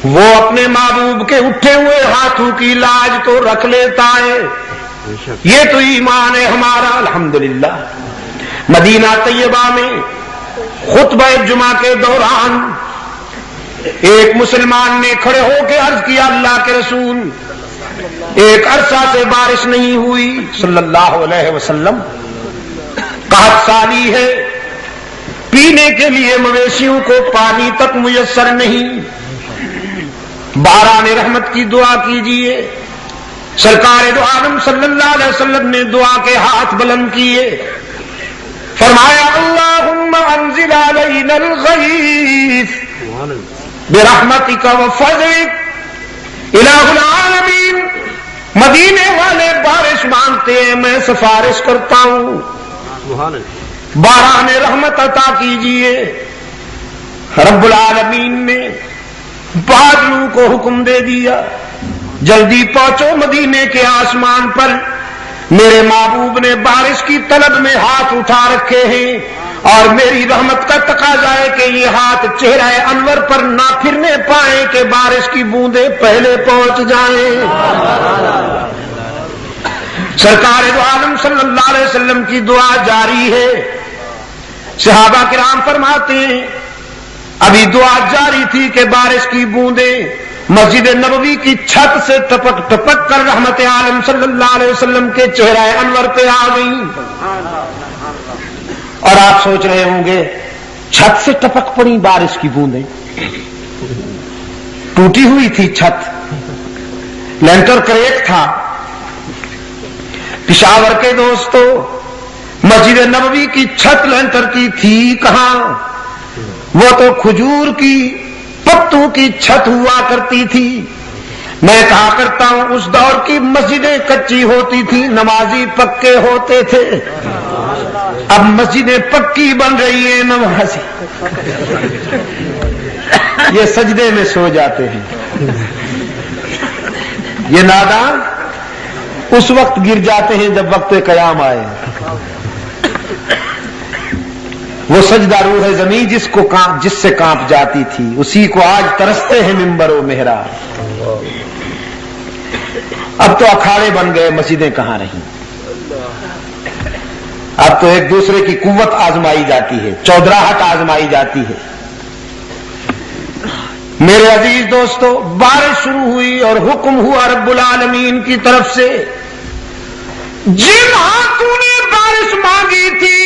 [SPEAKER 1] وہ اپنے محبوب کے اٹھے ہوئے ہاتھوں کی لاج تو رکھ لیتا ہے، یہ تو ایمان ہے ہمارا الحمدللہ۔ مدینہ طیبہ میں خطبہ جمعہ کے دوران ایک مسلمان نے کھڑے ہو کے عرض کیا اللہ کے رسول ایک عرصہ سے بارش نہیں ہوئی صلی اللہ علیہ وسلم، قحط سالی ہے، پینے کے لیے مویشیوں کو پانی تک میسر نہیں، باران رحمت کی دعا کیجئے۔ سرکار دو عالم صلی اللہ علیہ وسلم نے دعا کے ہاتھ بلند کیے، فرمایا اللہم انزل علینا الغیث برحمتک وفضلک الہ العالمین۔ مدینے والے بارش مانگتے ہیں، میں سفارش کرتا ہوں باران رحمت عطا کیجئے۔ رب العالمین نے بادلوں کو حکم دے دیا جلدی پہنچو مدینے کے آسمان پر، میرے محبوب نے بارش کی طلب میں ہاتھ اٹھا رکھے ہیں اور میری رحمت کا تقاضا ہے کہ یہ ہاتھ چہرہ انور پر نہ پھرنے پائیں کہ بارش کی بوندیں پہلے پہنچ جائیں۔ سرکار دو عالم صلی اللہ علیہ وسلم کی دعا جاری ہے، صحابہ کرام فرماتے ہیں ابھی دعا جاری تھی کہ بارش کی بوندیں مسجد نبوی کی چھت سے ٹپک ٹپک کر رحمت عالم صلی اللہ علیہ وسلم کے چہرہ انور پہ آ گئیں. اور آپ سوچ رہے ہوں گے چھت سے ٹپک پڑی بارش کی بوندیں. ٹوٹی ہوئی تھی چھت, لینٹر کریک تھا. پشاور کے دوستو, مسجد نبوی کی چھت لینٹر کی تھی کہاں, وہ تو کھجور کی پتوں کی چھت ہوا کرتی تھی. میں کہا کرتا ہوں اس دور کی مسجدیں کچی ہوتی تھی, نمازی پکے ہوتے تھے. اب مسجدیں پکی بن رہی ہیں, نمازی یہ سجدے میں سو جاتے ہیں. یہ نادان اس وقت گر جاتے ہیں جب وقت قیام آئے. وہ سجدہ روح زمین جس سے کانپ جاتی تھی, اسی کو آج ترستے ہیں ممبر و محراب. اب تو اکھاڑے بن گئے, مسجدیں کہاں رہیں. اب تو ایک دوسرے کی قوت آزمائی جاتی ہے, چودراہٹ آزمائی جاتی ہے. میرے عزیز دوستو, بارش شروع ہوئی اور حکم ہوا رب العالمین کی طرف سے, جن ہاتھوں نے بارش مانگی تھی,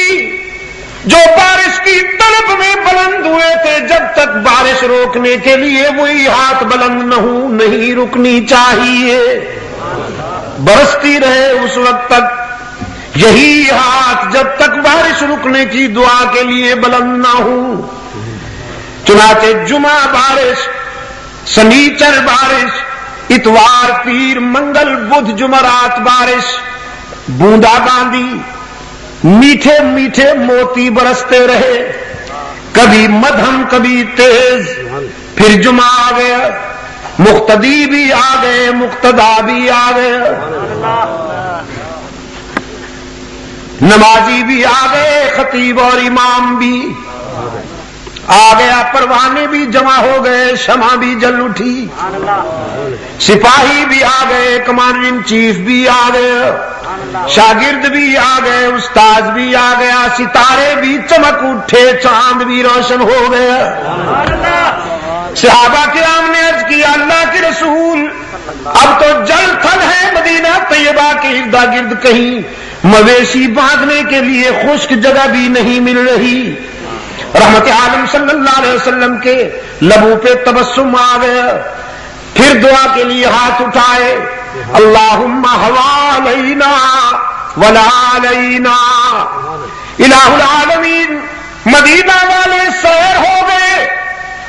[SPEAKER 1] جو بارش کی طلب میں بلند ہوئے تھے, جب تک بارش روکنے کے لیے وہی ہاتھ بلند نہ ہوں, نہیں رکنی چاہیے, برستی رہے اس وقت تک. یہی ہاتھ جب تک بارش رکنے کی دعا کے لیے بلند نہ ہوں. چنانچہ جمعہ بارش, سنیچر بارش, اتوار پیر منگل بدھ جمعرات بارش, بوندا باندی, میٹھے میٹھے موتی برستے رہے, کبھی مدھم کبھی تیز. پھر جمعہ آ گیا, مقتدی بھی آ گئے, مقتدا بھی آ گئے, نمازی بھی آ گئے, خطیب اور امام بھی آ گیا, پروانے بھی جمع ہو گئے, شمع بھی جل اٹھی, سپاہی بھی آ گئے, کمانڈر ان چیف بھی آ گئے, شاگرد بھی آ گئے, استاد بھی آ گیا, ستارے بھی چمک اٹھے, چاند بھی روشن ہو گیا. صحابہ کرام نے عرض کیا اللہ کے رسول, اب تو جل تھل ہے مدینہ طیبہ کے ارد گرد, کہیں مویشی باندھنے کے لیے خشک جگہ بھی نہیں مل رہی. رحمت عالم صلی اللہ علیہ وسلم کے لبوں پہ تبسم آ گیا. پھر دعا کے لیے ہاتھ اٹھائے, اللہم حوالینا ولا علینا. الہ العالمین, مدینہ والے سیر ہو گئے,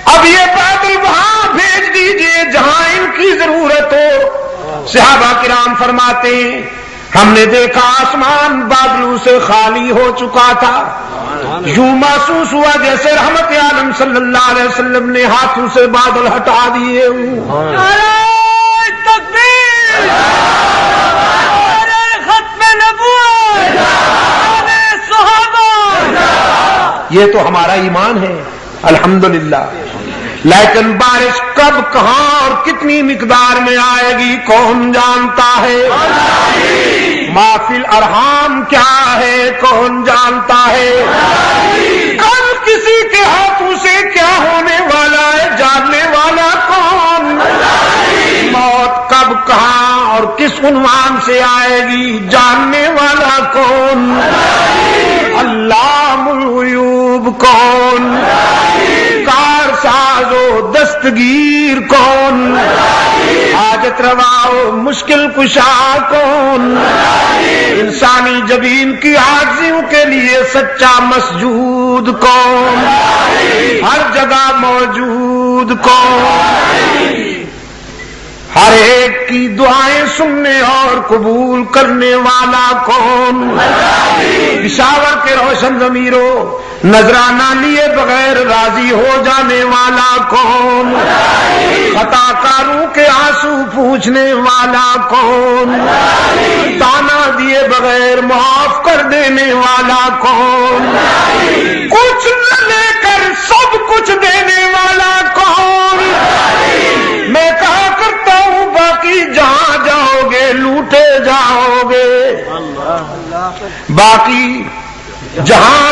[SPEAKER 1] اب یہ بادل وہاں بھیج دیجئے جہاں ان کی ضرورت ہو. صحابہ کرام فرماتے ہیں ہم نے دیکھا آسمان بادلوں سے خالی ہو چکا تھا, یوں محسوس ہوا جیسے رحمت عالم صلی اللہ علیہ وسلم نے ہاتھوں سے بادل ہٹا دیے ہوں.
[SPEAKER 2] تکبیر, ختم نبوت, صحابہ.
[SPEAKER 1] یہ تو ہمارا ایمان ہے الحمدللہ. لیکن بارش کب کہاں اور کتنی مقدار میں آئے گی کون جانتا ہے. ما فی الارحام کیا ہے کون جانتا ہے. کل کسی کے ہاتھوں سے کیا ہونے والا ہے جاننے والا کون. موت کب کہاں اور کس عنوان سے آئے گی جاننے والا کون. علام الغیوب کون, کار ساز و دستگیر کون, حاجت روا و مشکل کشا کون, انسانی جبین کی عاجزیوں کے لیے سچا مسجود کون, ہر جگہ موجود کون, ہر ایک کی دعائیں سننے اور قبول کرنے والا کون. پشاور کے روشن ضمیروں, نذرانہ لیے بغیر راضی ہو جانے والا کون. خطا کاروں کے آنسو پوچھنے والا کون. تانا دیے بغیر معاف کر دینے والا کون. کچھ نہ لے کر سب کچھ دینے والا کون. میں کہا کرتا ہوں باقی جہاں جاؤ گے لوٹے جاؤ گے, باقی جہاں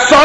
[SPEAKER 1] 100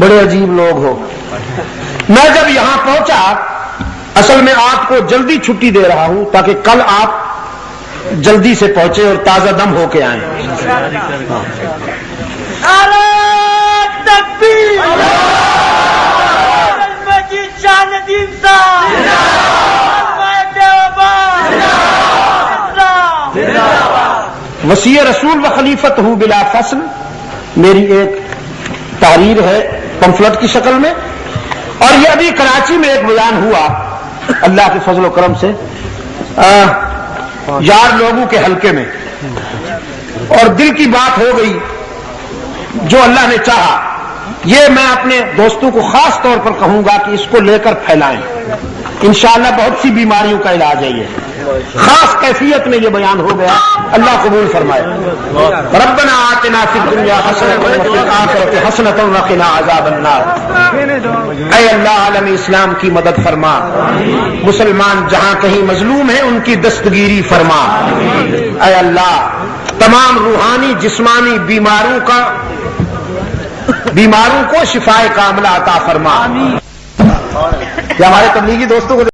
[SPEAKER 1] بڑے عجیب لوگ ہو. میں جب یہاں پہنچا، اصل میں آپ کو جلدی چھٹی دے رہا ہوں تاکہ کل آپ جلدی سے پہنچے اور تازہ دم ہو کے آئیں. وصی رسول و خلیفت ہوں بلا فصل میری ایک تحریر ہے پمفلٹ کی شکل میں، اور یہ ابھی کراچی میں ایک بیان ہوا اللہ کے فضل و کرم سے یار لوگوں کے حلقے میں، اور دل کی بات ہو گئی جو اللہ نے چاہا. یہ میں اپنے دوستوں کو خاص طور پر کہوں گا کہ اس کو لے کر پھیلائیں. انشاءاللہ بہت سی بیماریوں کا علاج ہے. یہ خاص کیفیت میں یہ بیان ہو گیا، اللہ قبول فرمائے. ربنا آتنا فی الدنیا حسنۃ وفی الآخرۃ حسنۃ وقنا عذاب النار. اے اللہ عالم اسلام کی مدد فرما، مسلمان جہاں کہیں مظلوم ہیں ان کی دستگیری فرما. اے اللہ تمام روحانی جسمانی بیماروں کو شفائے کاملہ عطا فرما. یہ ہمارے تبلیغی دوستوں کو